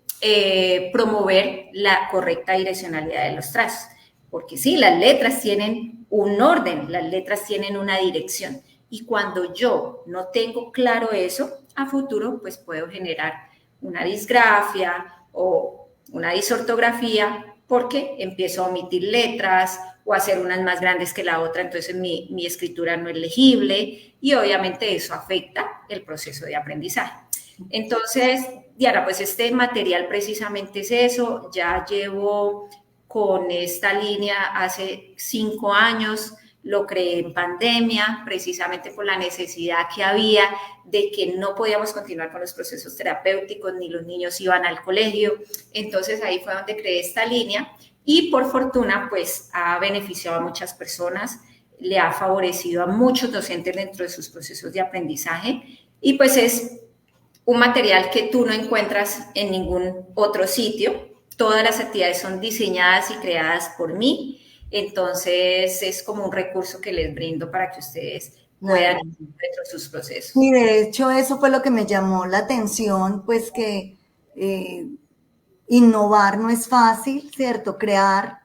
promover la correcta direccionalidad de los trazos. Porque sí, las letras tienen un orden, las letras tienen una dirección. Y cuando yo no tengo claro eso, a futuro pues puedo generar una disgrafia o una disortografía porque empiezo a omitir letras o a hacer unas más grandes que la otra, entonces mi escritura no es legible y obviamente eso afecta el proceso de aprendizaje. Entonces, Diana, pues este material precisamente es eso, ya llevo con esta línea hace 5 años, lo creé en pandemia, precisamente por la necesidad que había de que no podíamos continuar con los procesos terapéuticos, ni los niños iban al colegio. Entonces ahí fue donde creé esta línea y por fortuna pues ha beneficiado a muchas personas, le ha favorecido a muchos docentes dentro de sus procesos de aprendizaje y pues es un material que tú no encuentras en ningún otro sitio. Todas las actividades son diseñadas y creadas por mí. Entonces, es como un recurso que les brindo para que ustedes puedan ir dentro de sus procesos. Y de hecho, eso fue lo que me llamó la atención, pues que innovar no es fácil, ¿cierto? Crear.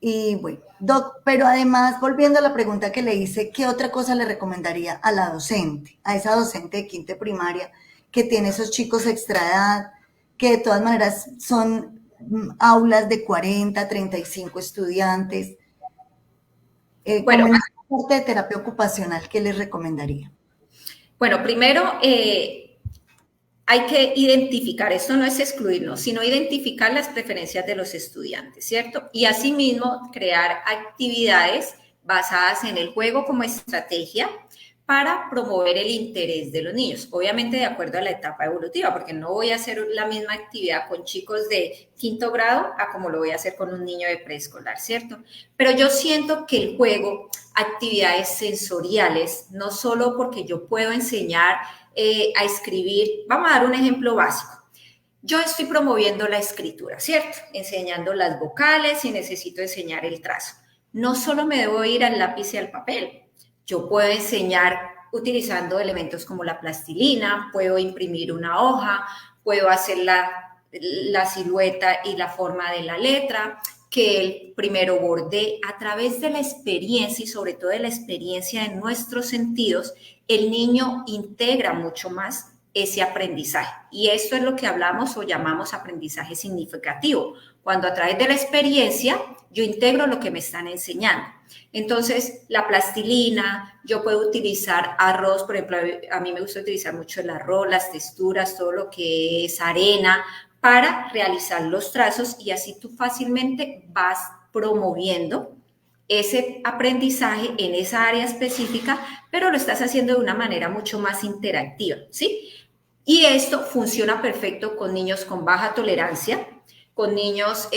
Y bueno, Doc, pero además, volviendo a la pregunta que le hice, ¿qué otra cosa le recomendaría a la docente, a esa docente de quinta primaria que tiene esos chicos extra edad, que de todas maneras son aulas de 40, 35 estudiantes? Bueno, como en la parte de terapia ocupacional, ¿qué les recomendaría? Bueno, primero hay que identificar, esto no es excluirnos, sino identificar las preferencias de los estudiantes, ¿cierto? Y asimismo crear actividades basadas en el juego como estrategia para promover el interés de los niños, obviamente de acuerdo a la etapa evolutiva, porque no voy a hacer la misma actividad con chicos de 5º grado a como lo voy a hacer con un niño de preescolar, ¿cierto? Pero yo siento que el juego, actividades sensoriales, no solo porque yo puedo enseñar a escribir, vamos a dar un ejemplo básico. Yo estoy promoviendo la escritura, ¿cierto? Enseñando las vocales y necesito enseñar el trazo. No solo me debo ir al lápiz y al papel. Yo puedo enseñar utilizando elementos como la plastilina, puedo imprimir una hoja, puedo hacer la silueta y la forma de la letra, que el primero bordee. A través de la experiencia y sobre todo de la experiencia de nuestros sentidos, el niño integra mucho más ese aprendizaje. Y esto es lo que hablamos o llamamos aprendizaje significativo, cuando a través de la experiencia yo integro lo que me están enseñando. Entonces, la plastilina, yo puedo utilizar arroz, por ejemplo, a mí me gusta utilizar mucho el arroz, las texturas, todo lo que es arena, para realizar los trazos y así tú fácilmente vas promoviendo ese aprendizaje en esa área específica, pero lo estás haciendo de una manera mucho más interactiva, ¿sí? Y esto funciona perfecto con niños con baja tolerancia, con niños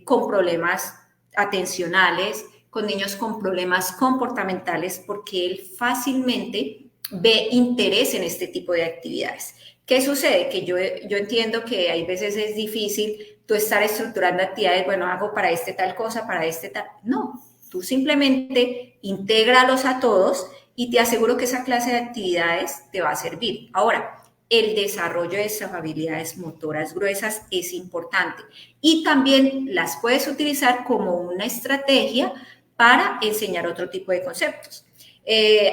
con problemas atencionales, con niños con problemas comportamentales, porque él fácilmente ve interés en este tipo de actividades. ¿Qué sucede? Que yo entiendo que hay veces es difícil tú estar estructurando actividades, bueno, hago para este tal cosa, para este tal. No, tú simplemente intégralos a todos y te aseguro que esa clase de actividades te va a servir. Ahora, el desarrollo de esas habilidades motoras gruesas es importante y también las puedes utilizar como una estrategia para enseñar otro tipo de conceptos.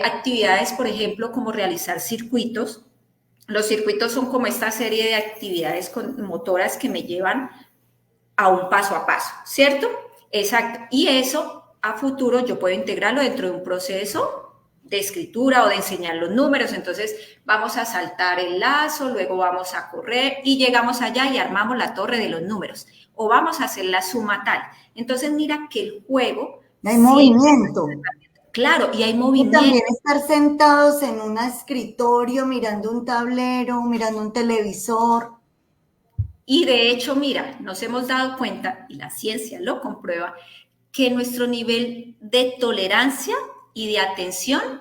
Actividades, por ejemplo, como realizar circuitos. Los circuitos son como esta serie de actividades motoras que me llevan a un paso a paso, ¿cierto? Exacto. Y eso a futuro yo puedo integrarlo dentro de un proceso de escritura o de enseñar los números. Entonces vamos a saltar el lazo, luego vamos a correr y llegamos allá y armamos la torre de los números. O vamos a hacer la suma tal. Entonces mira que el juego... Hay movimiento. Claro, y hay Y movimiento. también estar sentados en un escritorio, mirando un tablero, mirando un televisor. Y de hecho, mira, nos hemos dado cuenta, y la ciencia lo comprueba, que nuestro nivel de tolerancia y de atención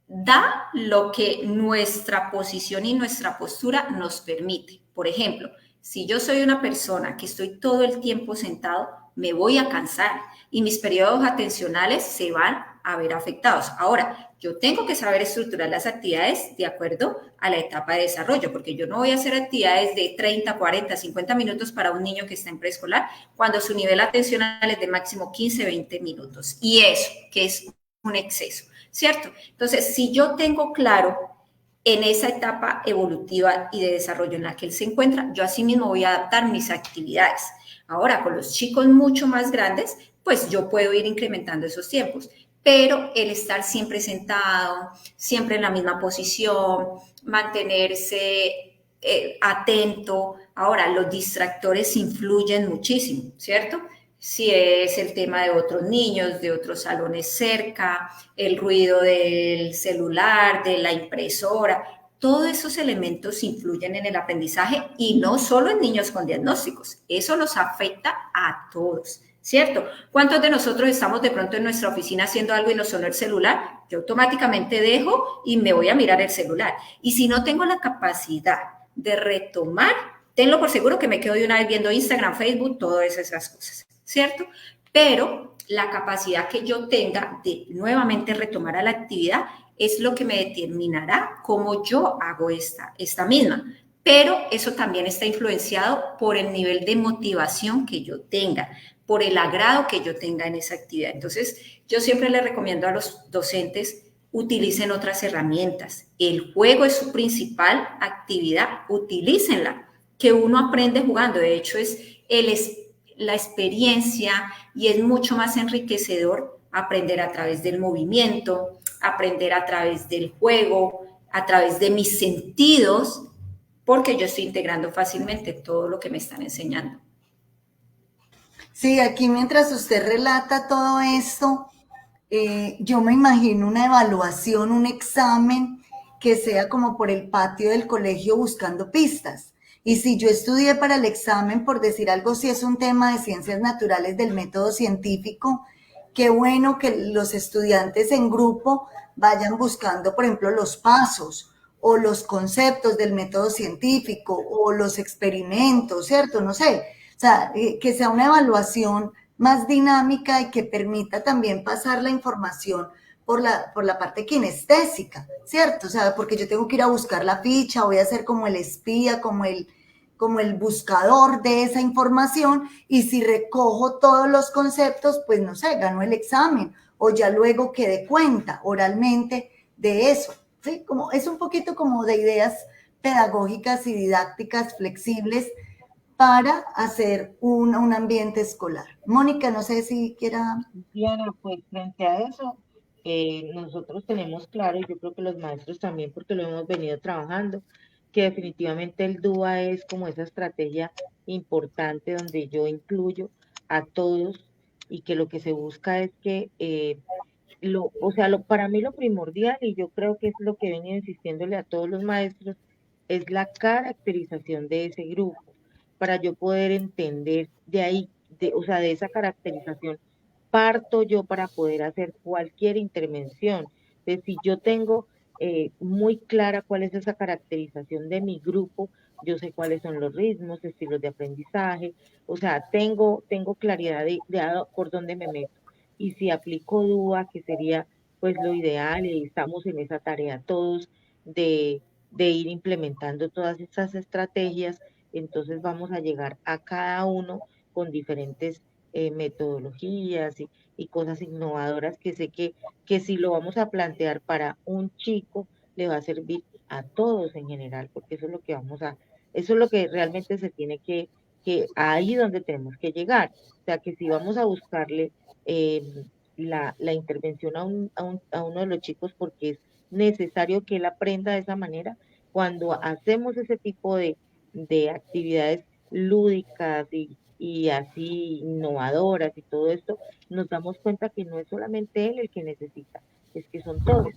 da lo que nuestra posición y nuestra postura nos permite. Por ejemplo, si yo soy una persona que estoy todo el tiempo sentado, me voy a cansar y mis periodos atencionales se van a ver afectados. Ahora, yo tengo que saber estructurar las actividades de acuerdo a la etapa de desarrollo, porque yo no voy a hacer actividades de 30, 40, 50 minutos para un niño que está en preescolar, cuando su nivel atencional es de máximo 15, 20 minutos. Y eso, que es un exceso, ¿cierto? Entonces, si yo tengo claro en esa etapa evolutiva y de desarrollo en la que él se encuentra, yo así mismo voy a adaptar mis actividades. Ahora, con los chicos mucho más grandes, pues yo puedo ir incrementando esos tiempos, pero el estar siempre sentado, siempre en la misma posición, mantenerse atento. Ahora, los distractores influyen muchísimo, ¿cierto? Si es el tema de otros niños, de otros salones cerca, el ruido del celular, de la impresora, todos esos elementos influyen en el aprendizaje y no solo en niños con diagnósticos, eso nos afecta a todos, ¿cierto? ¿Cuántos de nosotros estamos de pronto en nuestra oficina haciendo algo y nos sonó el celular? Yo automáticamente dejo y me voy a mirar el celular. Y si no tengo la capacidad de retomar, tenlo por seguro que me quedo de una vez viendo Instagram, Facebook, todas esas cosas, ¿cierto? Pero la capacidad que yo tenga de nuevamente retomar a la actividad es lo que me determinará cómo yo hago esta misma. Pero eso también está influenciado por el nivel de motivación que yo tenga, por el agrado que yo tenga en esa actividad. Entonces, yo siempre le recomiendo a los docentes utilicen otras herramientas. El juego es su principal actividad, utilícenla, que uno aprende jugando. De hecho, es la experiencia y es mucho más enriquecedor aprender a través del movimiento, aprender a través del juego, a través de mis sentidos, porque yo estoy integrando fácilmente todo lo que me están enseñando. Sí, aquí mientras usted relata todo esto, yo me imagino una evaluación, un examen que sea como por el patio del colegio buscando pistas. Y si yo estudié para el examen, por decir algo, si es un tema de ciencias naturales del método científico, qué bueno que los estudiantes en grupo vayan buscando, por ejemplo, los pasos o los conceptos del método científico o los experimentos, ¿cierto? No sé, o sea, que sea una evaluación más dinámica y que permita también pasar la información por la parte kinestésica, ¿cierto? O sea, porque yo tengo que ir a buscar la ficha, voy a ser como el espía, como el buscador de esa información, y si recojo todos los conceptos, pues no sé, gano el examen, o ya luego que dé cuenta oralmente de eso, ¿sí? Como, es un poquito como de ideas pedagógicas y didácticas flexibles para hacer un ambiente escolar. Mónica, no sé si quiera... Diana, pues frente a eso, nosotros tenemos claro, y yo creo que los maestros también, porque lo hemos venido trabajando, que definitivamente el DUA es como esa estrategia importante donde yo incluyo a todos y que lo que se busca es que o sea, para mí lo primordial, y yo creo que es lo que he venido insistiéndole a todos los maestros, es la caracterización de ese grupo, para yo poder entender de ahí, o sea, de esa caracterización, parto yo para poder hacer cualquier intervención. Entonces, si yo tengo muy clara cuál es esa caracterización de mi grupo, yo sé cuáles son los ritmos, estilos de aprendizaje, o sea, tengo claridad por dónde me meto. Y si aplico DUA, que sería pues lo ideal, y estamos en esa tarea todos de ir implementando todas estas estrategias, entonces vamos a llegar a cada uno con diferentes metodologías y cosas innovadoras que sé que si lo vamos a plantear para un chico, le va a servir a todos en general, porque eso es lo que eso es lo que realmente se tiene que ahí donde tenemos que llegar. O sea, que si vamos a buscarle eh, la intervención a uno de los chicos porque es necesario que él aprenda de esa manera, cuando hacemos ese tipo de actividades lúdicas y así innovadoras y todo esto, nos damos cuenta que no es solamente él el que necesita, es que son todos,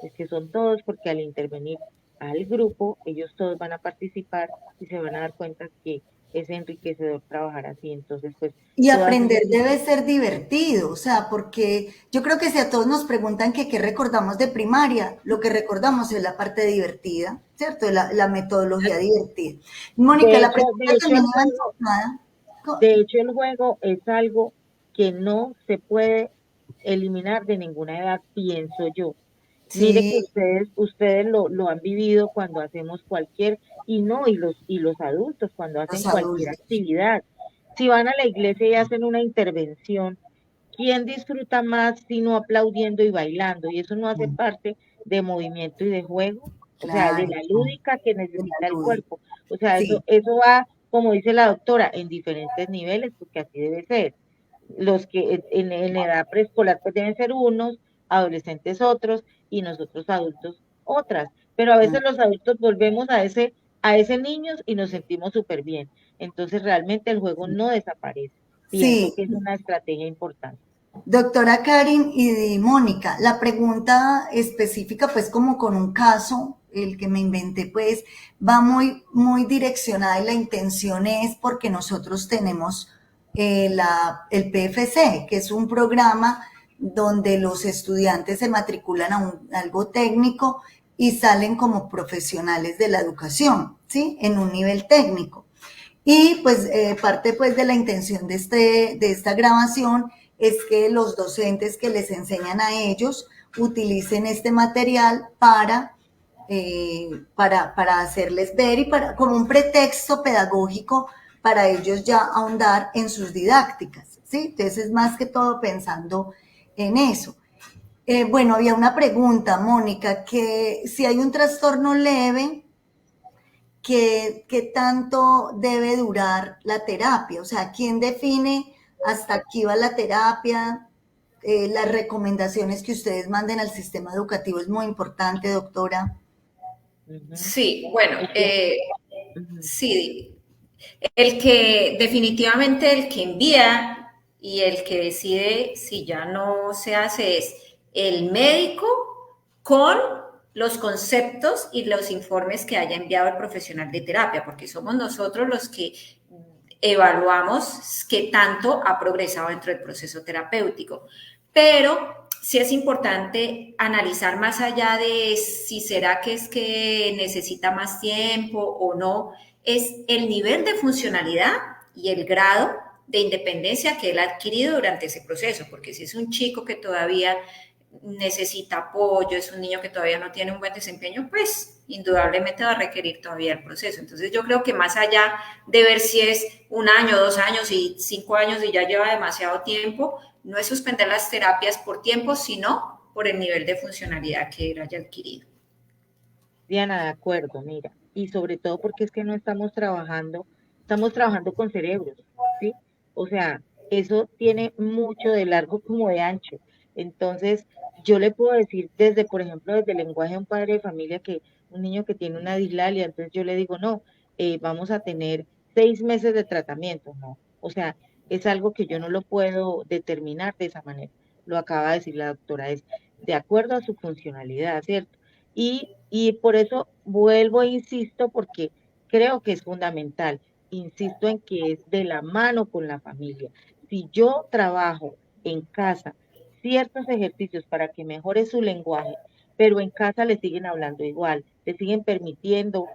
es que son todos porque al intervenir al grupo, ellos todos van a participar y se van a dar cuenta que es enriquecedor trabajar así. Entonces, pues, Y todas aprender esas... debe ser divertido, o sea, porque yo creo que si a todos nos preguntan que qué recordamos de primaria, lo que recordamos es la parte divertida, ¿cierto? La metodología divertida. Mónica, la De pregunta hecho, también iba enfocada. de hecho, el juego es algo que no se puede eliminar de ninguna edad, pienso yo. Mire que Sí, ustedes lo han vivido cuando hacemos cualquier, y los adultos cuando hacen los cualquier adultos. actividad. Si van a la iglesia y hacen una intervención, ¿quién disfruta más sino aplaudiendo y bailando? Y eso no hace parte de movimiento y de juego, o sea, de Claro, la lúdica que de necesita la el lúdica. cuerpo. O sea, Sí, eso va, como dice la doctora, en diferentes niveles, porque así debe ser. Los que en edad preescolar pues deben ser unos, adolescentes otros, y nosotros adultos otras. Pero a veces los adultos volvemos a ese niños y nos sentimos súper bien. Entonces realmente el juego no desaparece. Pienso sí. que es una estrategia importante. Doctora Karin y Mónica, la pregunta específica, pues como con un caso, el que me inventé, pues va muy direccionada y la intención es porque nosotros tenemos el PFC, que es un programa donde los estudiantes se matriculan a algo técnico y salen como profesionales de la educación, ¿sí? En un nivel técnico. Y pues parte pues de la intención de esta grabación es que los docentes que les enseñan a ellos utilicen este material para hacerles ver y como un pretexto pedagógico para ellos ya ahondar en sus didácticas, ¿sí? Entonces es más que todo pensando en eso. Bueno, había una pregunta, Mónica, que si hay un trastorno leve, ¿qué tanto debe durar la terapia? O sea, ¿quién define hasta aquí va la terapia? Las recomendaciones que ustedes manden al sistema educativo es muy importante, doctora. Ujú. Sí, bueno, Es que, ujú. sí, definitivamente el que envía y el que decide si ya no se hace es el médico con los conceptos y los informes que haya enviado el profesional de terapia, porque somos nosotros los que evaluamos qué tanto ha progresado dentro del proceso terapéutico. Pero sí es importante analizar más allá de si será que es que necesita más tiempo o no, es el nivel de funcionalidad y el grado de independencia que él ha adquirido durante ese proceso, porque si es un chico que todavía necesita apoyo, es un niño que todavía no tiene un buen desempeño, pues indudablemente va a requerir todavía el proceso. Entonces yo creo que más allá de ver si es 1 año, 2 años y 5 años y ya lleva demasiado tiempo, no es suspender las terapias por tiempo, sino por el nivel de funcionalidad que él haya adquirido. Diana, de acuerdo, mira, y sobre todo porque es que no estamos trabajando con cerebros, ¿sí? O sea, eso tiene mucho de largo como de ancho. Entonces, yo le puedo decir desde, por ejemplo, desde el lenguaje de un padre de familia que un niño que tiene una dislalia, entonces yo le digo, no, vamos a tener 6 meses de tratamiento, no. O sea, es algo que yo no lo puedo determinar de esa manera. Lo acaba de decir la doctora, es de acuerdo a su funcionalidad, ¿cierto? Y por eso vuelvo e insisto, porque creo que es fundamental. Insisto en que es de la mano con la familia. Si yo trabajo en casa ciertos ejercicios para que mejore su lenguaje, pero en casa le siguen hablando igual, le siguen permitiendo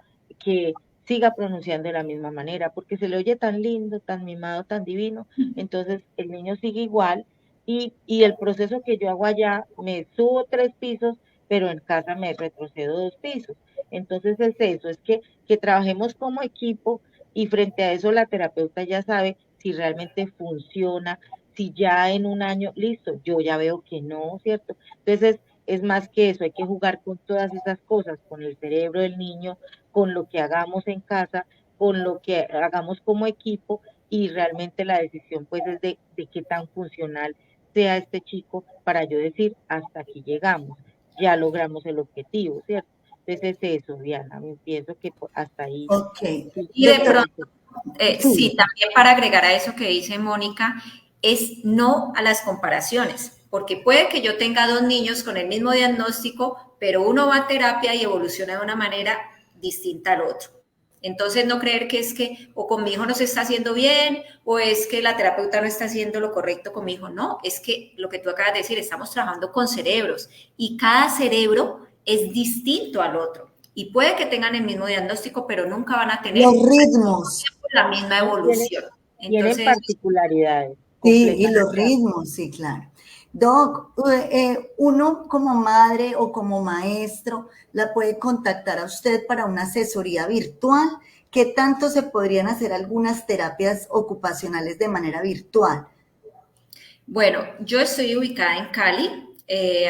que siga pronunciando de la misma manera, porque se le oye tan lindo, tan mimado, tan divino, entonces el niño sigue igual y el proceso que yo hago allá, me subo 3 pisos, pero en casa me retrocedo 2 pisos. Entonces es eso, es que trabajemos como equipo y frente a eso la terapeuta ya sabe si realmente funciona, si ya en un año, listo, yo ya veo que no, ¿cierto? Entonces es más que eso, hay que jugar con todas esas cosas, con el cerebro del niño, con lo que hagamos en casa, con lo que hagamos como equipo y realmente la decisión pues es de qué tan funcional sea este chico para yo decir hasta aquí llegamos, ya logramos el objetivo, ¿cierto? Entonces es eso, Diana, pienso que hasta ahí, Ok. sí, Y de doctora, pronto, sí, sí, también para agregar a eso que dice Mónica, es no a las comparaciones, porque puede que yo tenga dos niños con el mismo diagnóstico, pero uno va a terapia y evoluciona de una manera distinta al otro. Entonces, no creer que es que o con mi hijo no se está haciendo bien, o es que la terapeuta no está haciendo lo correcto con mi hijo. No, es que lo que tú acabas de decir, estamos trabajando con cerebros y cada cerebro es distinto al otro. Y puede que tengan el mismo diagnóstico, pero nunca van a Los tener ritmos, la misma ¿no? evolución. Tienen Entonces, particularidades, sí, y completamente los de acuerdo. ritmos, sí, claro. Doc, uno como madre o como maestro la puede contactar a usted para una asesoría virtual. ¿Qué tanto se podrían hacer algunas terapias ocupacionales de manera virtual? bueno, yo estoy ubicada en Cali.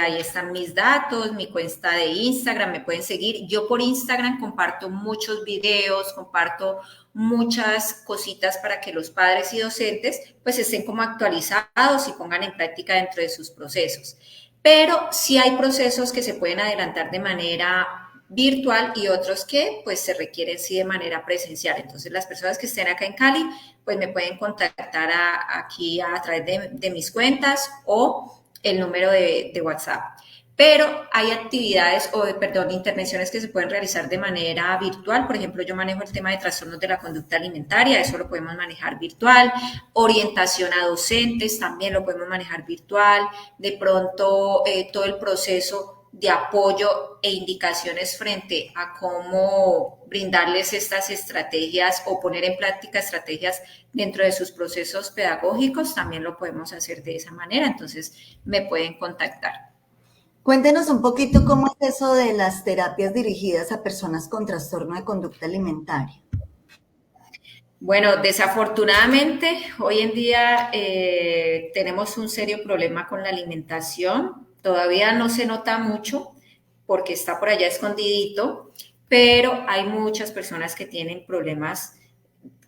Ahí están mis datos, mi cuenta de Instagram, me pueden seguir. Yo por Instagram comparto muchos videos, comparto muchas cositas para que los padres y docentes pues estén como actualizados y pongan en práctica dentro de sus procesos. Pero sí hay procesos que se pueden adelantar de manera virtual y otros que pues se requieren sí de manera presencial. Entonces las personas que estén acá en Cali pues me pueden contactar aquí a través de mis cuentas o el número de WhatsApp. Pero hay actividades o, perdón, intervenciones que se pueden realizar de manera virtual. Por ejemplo, yo manejo el tema de trastornos de la conducta alimentaria, eso lo podemos manejar virtual. Orientación a docentes, también lo podemos manejar virtual. De pronto, todo el proceso de apoyo e indicaciones frente a cómo brindarles estas estrategias o poner en práctica estrategias dentro de sus procesos pedagógicos, también lo podemos hacer de esa manera. Entonces, me pueden contactar. Cuéntenos un poquito cómo es eso de las terapias dirigidas a personas con trastorno de conducta alimentaria. Bueno, desafortunadamente, hoy en día tenemos un serio problema con la alimentación. Todavía no se nota mucho porque está por allá escondidito, pero hay muchas personas que tienen problemas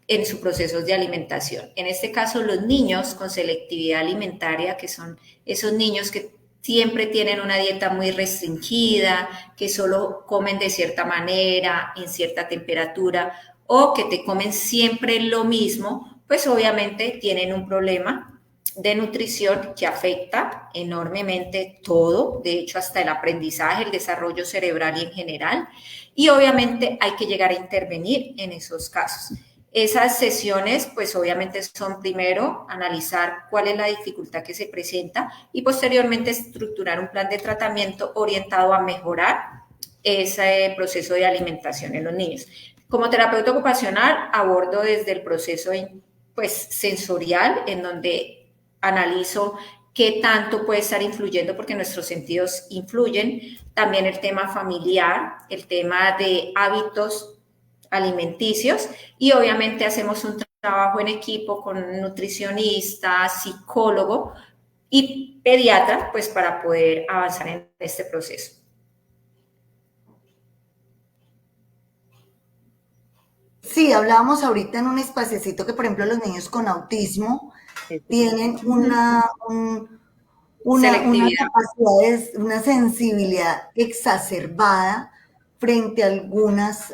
en sus procesos de alimentación. En este caso, los niños con selectividad alimentaria, que son esos niños que siempre tienen una dieta muy restringida, que solo comen de cierta manera, en cierta temperatura, o que te comen siempre lo mismo, pues obviamente tienen un problema de nutrición que afecta enormemente todo, de hecho hasta el aprendizaje, el desarrollo cerebral y en general, y obviamente hay que llegar a intervenir en esos casos. Esas sesiones, pues obviamente son primero analizar cuál es la dificultad que se presenta y posteriormente estructurar un plan de tratamiento orientado a mejorar ese proceso de alimentación en los niños. Como terapeuta ocupacional abordo desde el proceso pues, sensorial, en donde analizo qué tanto puede estar influyendo, porque nuestros sentidos influyen, también el tema familiar, el tema de hábitos alimenticios y obviamente hacemos un trabajo en equipo con nutricionista, psicólogo y pediatra, pues para poder avanzar en este proceso. Sí, hablábamos ahorita en un espaciecito que, por ejemplo, los niños con autismo tienen una Selectividad. capacidad, una sensibilidad exacerbada frente a algunos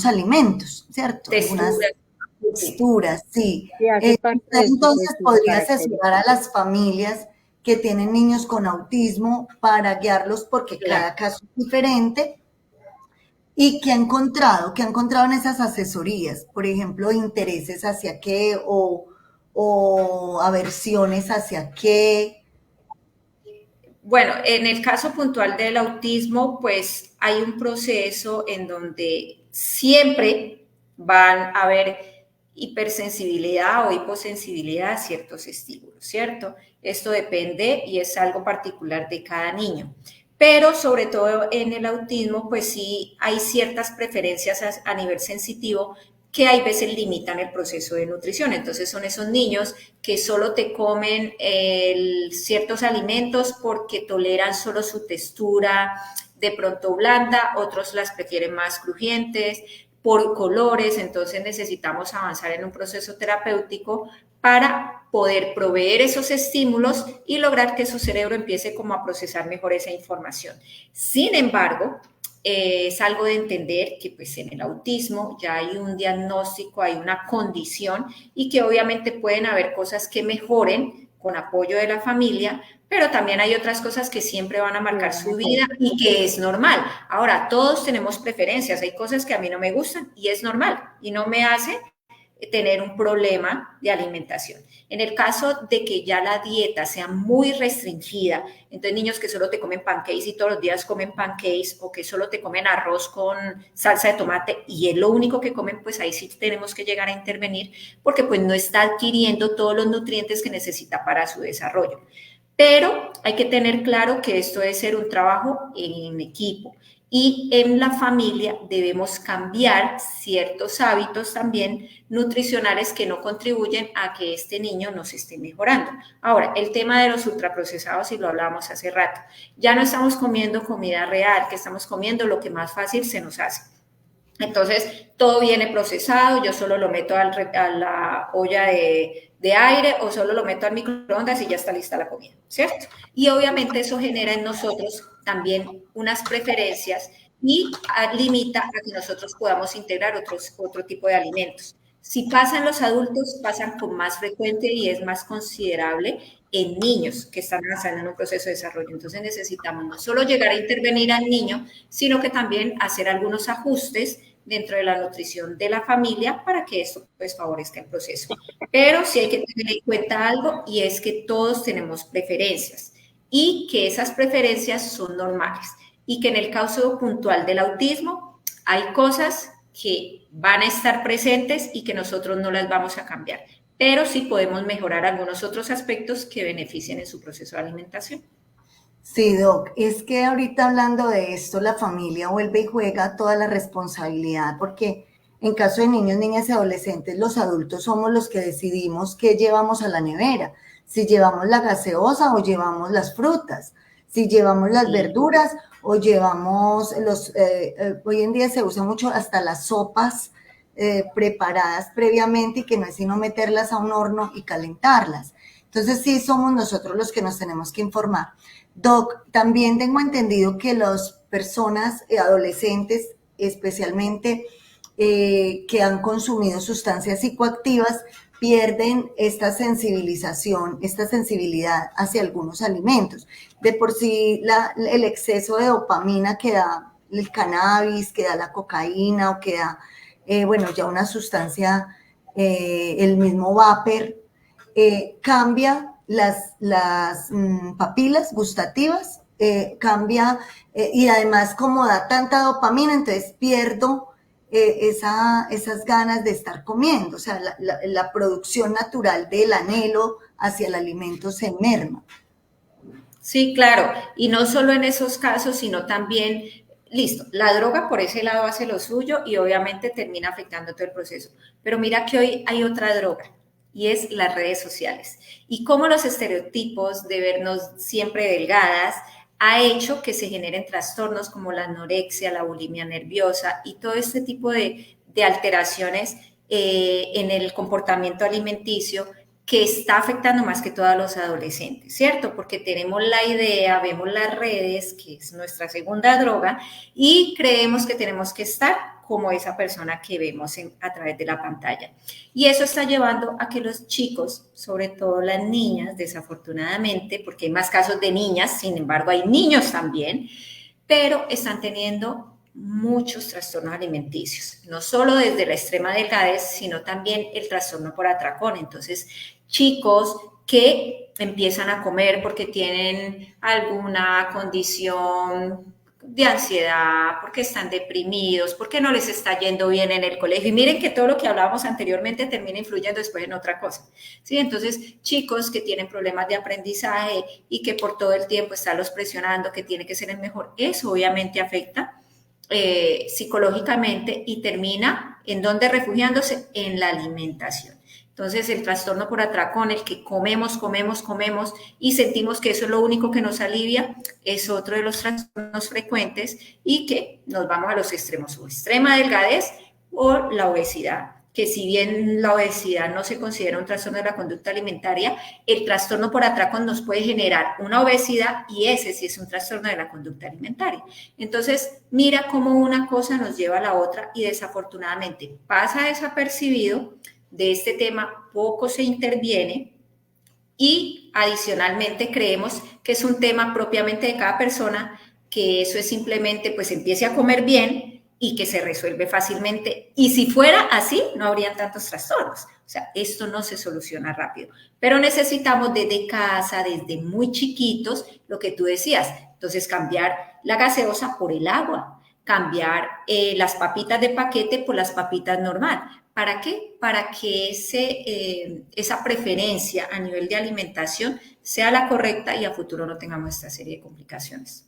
alimentos, ¿cierto? Algunas texturas, sí. Sí, hace parte de su Entonces podría asesorar a las familias que tienen niños con autismo para guiarlos porque cada caso es diferente. ¿Y qué ha encontrado? ¿Qué ha encontrado en esas asesorías? Por ejemplo, intereses hacia qué o aversiones hacia qué. Bueno, en el caso puntual del autismo, pues hay un proceso en donde siempre van a haber hipersensibilidad o hiposensibilidad a ciertos estímulos, ¿cierto? Esto depende y es algo particular de cada niño. Pero sobre todo en el autismo, pues sí hay ciertas preferencias a nivel sensitivo que hay veces limitan el proceso de nutrición. Entonces son esos niños que solo te comen ciertos alimentos porque toleran solo su textura de pronto blanda, otros las prefieren más crujientes, por colores, entonces necesitamos avanzar en un proceso terapéutico para poder proveer esos estímulos y lograr que su cerebro empiece como a procesar mejor esa información. Sin embargo, es algo de entender que pues en el autismo ya hay un diagnóstico, hay una condición y que obviamente pueden haber cosas que mejoren con apoyo de la familia, pero también hay otras cosas que siempre van a marcar su vida y que es normal. Ahora, todos tenemos preferencias, hay cosas que a mí no me gustan y es normal y no me hace tener un problema de alimentación. En el caso de que ya la dieta sea muy restringida, entonces niños que solo te comen pancakes y todos los días comen pancakes o que solo te comen arroz con salsa de tomate y es lo único que comen, pues ahí sí tenemos que llegar a intervenir porque pues no está adquiriendo todos los nutrientes que necesita para su desarrollo. Pero hay que tener claro que esto debe ser un trabajo en equipo y en la familia debemos cambiar ciertos hábitos también nutricionales que no contribuyen a que este niño nos esté mejorando. Ahora, el tema de los ultraprocesados, y lo hablábamos hace rato, ya no estamos comiendo comida real, que estamos comiendo lo que más fácil se nos hace. Entonces, todo viene procesado, yo solo lo meto a la olla de aire o solo lo meto al microondas y ya está lista la comida, ¿cierto? Y obviamente eso genera en nosotros también unas preferencias y limita a que nosotros podamos integrar otro tipo de alimentos. Si pasan los adultos, pasan con más frecuencia y es más considerable en niños que están avanzando en un proceso de desarrollo. Entonces necesitamos no solo llegar a intervenir al niño, sino que también hacer algunos ajustes dentro de la nutrición de la familia para que esto pues favorezca el proceso. Pero sí hay que tener en cuenta algo y es que todos tenemos preferencias y que esas preferencias son normales y que en el caso puntual del autismo hay cosas que van a estar presentes y que nosotros no las vamos a cambiar, pero sí podemos mejorar algunos otros aspectos que beneficien en su proceso de alimentación. Sí, Doc, es que ahorita hablando de esto, la familia vuelve y juega toda la responsabilidad, porque en caso de niños, niñas y adolescentes, los adultos somos los que decidimos qué llevamos a la nevera, si llevamos la gaseosa o llevamos las frutas, si llevamos las verduras o llevamos hoy en día se usa mucho hasta las sopas preparadas previamente y que no es sino meterlas a un horno y calentarlas. Entonces sí somos nosotros los que nos tenemos que informar. Doc, también tengo entendido que las personas adolescentes, especialmente que han consumido sustancias psicoactivas, pierden esta sensibilización, esta sensibilidad hacia algunos alimentos. De por sí, el exceso de dopamina que da el cannabis, que da la cocaína o que da, bueno, ya una sustancia, el mismo vapor, cambia las papilas gustativas, cambia, y además como da tanta dopamina, entonces pierdo esas ganas de estar comiendo, o sea, la producción natural del anhelo hacia el alimento se merma. Sí, claro, y no solo en esos casos, sino también, listo, la droga por ese lado hace lo suyo y obviamente termina afectando todo el proceso. Pero mira que hoy hay otra droga y es las redes sociales. Y cómo los estereotipos de vernos siempre delgadas ha hecho que se generen trastornos como la anorexia, la bulimia nerviosa y todo este tipo de alteraciones en el comportamiento alimenticio que está afectando más que todo a los adolescentes, ¿cierto? Porque tenemos la idea, vemos las redes, que es nuestra segunda droga, y creemos que tenemos que estar como esa persona que vemos a través de la pantalla. Y eso está llevando a que los chicos, sobre todo las niñas, desafortunadamente, porque hay más casos de niñas, sin embargo hay niños también, pero están teniendo muchos trastornos alimenticios, no solo desde la extrema delgadez, sino también el trastorno por atracón. Entonces, chicos que empiezan a comer porque tienen alguna condición de ansiedad, porque están deprimidos, porque no les está yendo bien en el colegio. Y miren que todo lo que hablábamos anteriormente termina influyendo después en otra cosa, ¿sí? Entonces, chicos que tienen problemas de aprendizaje y que por todo el tiempo están los presionando, que tiene que ser el mejor, eso obviamente afecta psicológicamente y termina en donde refugiándose en la alimentación. Entonces, el trastorno por atracón, el que comemos y sentimos que eso es lo único que nos alivia, es otro de los trastornos frecuentes y que nos vamos a los extremos, o extrema delgadez o la obesidad, que si bien la obesidad no se considera un trastorno de la conducta alimentaria, el trastorno por atracón nos puede generar una obesidad y ese sí es un trastorno de la conducta alimentaria. Entonces, mira cómo una cosa nos lleva a la otra y desafortunadamente pasa desapercibido. De este tema poco se interviene y adicionalmente creemos que es un tema propiamente de cada persona, que eso es simplemente pues empiece a comer bien y que se resuelve fácilmente. Y si fuera así, no habrían tantos trastornos. O sea, esto no se soluciona rápido. Pero necesitamos desde casa, desde muy chiquitos, lo que tú decías. Entonces, cambiar la gaseosa por el agua, cambiar las papitas de paquete por las papitas normal. ¿Para qué? Para que esa preferencia a nivel de alimentación sea la correcta y a futuro no tengamos esta serie de complicaciones.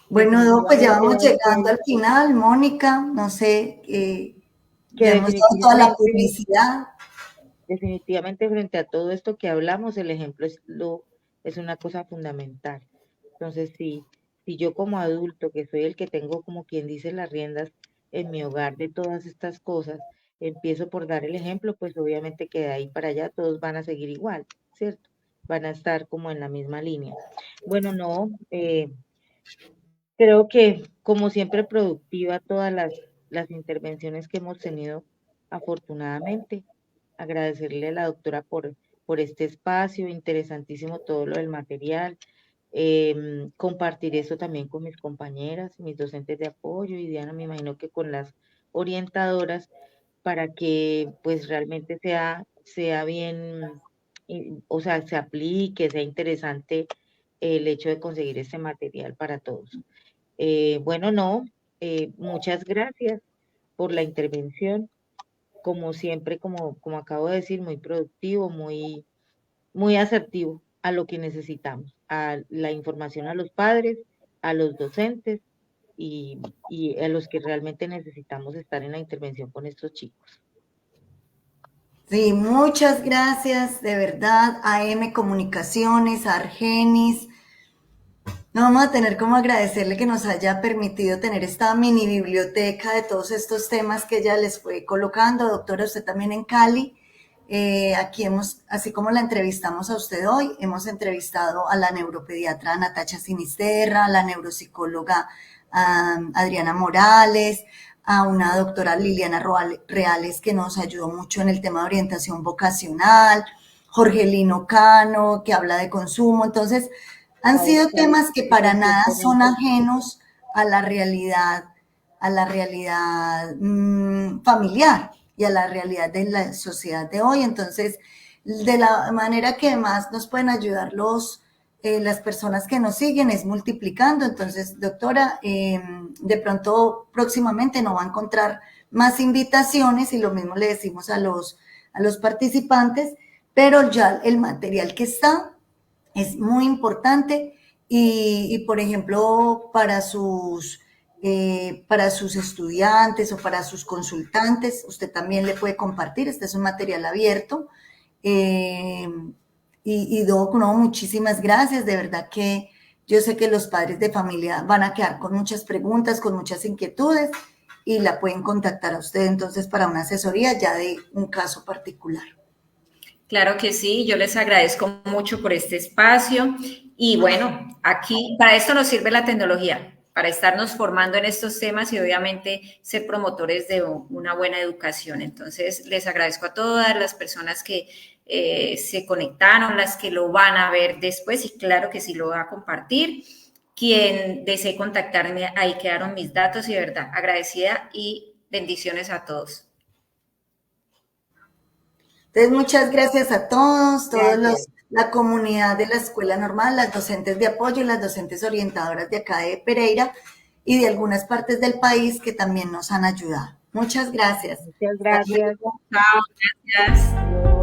Bueno, Doc, pues ya vamos llegando al final, Mónica, no sé, ya hemos dado toda la publicidad. Definitivamente frente a todo esto que hablamos, el ejemplo es una cosa fundamental. Entonces, si yo como adulto, que soy el que tengo como quien dice las riendas en mi hogar de todas estas cosas, empiezo por dar el ejemplo, pues obviamente que de ahí para allá todos van a seguir igual, ¿cierto? Van a estar como en la misma línea. Bueno, no, creo que como siempre productiva todas las intervenciones que hemos tenido, afortunadamente. Agradecerle a la doctora por este espacio, interesantísimo todo lo del material. Compartir eso también con mis compañeras, mis docentes de apoyo y Diana, me imagino que con las orientadoras, para que pues realmente sea bien, o sea, se aplique, sea interesante el hecho de conseguir este material para todos. Bueno, no, muchas gracias por la intervención. Como siempre, como acabo de decir, muy productivo, muy asertivo a lo que necesitamos, a la información a los padres, a los docentes y a los que realmente necesitamos estar en la intervención con estos chicos. Sí, muchas gracias, de verdad, a M Comunicaciones, a Argenis. No vamos a tener como agradecerle que nos haya permitido tener esta mini biblioteca de todos estos temas que ella les fue colocando. Doctora, usted también en Cali. Aquí así como la entrevistamos a usted hoy, hemos entrevistado a la neuropediatra Natacha Sinisterra, a la neuropsicóloga Adriana Morales, a una doctora Liliana Reales que nos ayudó mucho en el tema de orientación vocacional, Jorge Lino Cano que habla de consumo. Entonces, han sido temas que para nada son ajenos a la realidad familiar y a la realidad de la sociedad de hoy. Entonces, de la manera que más nos pueden ayudar las personas que nos siguen es multiplicando. Entonces, doctora, de pronto próximamente nos va a encontrar más invitaciones y lo mismo le decimos a los participantes, pero ya el material que está es muy importante y por ejemplo, para sus estudiantes o para sus consultantes, usted también le puede compartir. Este es un material abierto. Doc, no, muchísimas gracias. De verdad que yo sé que los padres de familia van a quedar con muchas preguntas, con muchas inquietudes. y la pueden contactar a usted entonces para una asesoría ya de un caso particular. Claro que sí, yo les agradezco mucho por este espacio y bueno, aquí para esto nos sirve la tecnología, para estarnos formando en estos temas y obviamente ser promotores de una buena educación. Entonces, les agradezco a todas las personas que se conectaron, las que lo van a ver después y claro que sí lo va a compartir. Quien desee contactarme, ahí quedaron mis datos y de verdad agradecida y bendiciones a todos. Entonces, muchas gracias a todos, Gracias. la comunidad de la Escuela Normal, las docentes de apoyo y las docentes orientadoras de acá de Pereira y de algunas partes del país que también nos han ayudado. Muchas gracias. Muchas Hasta gracias. luego. Chao, gracias.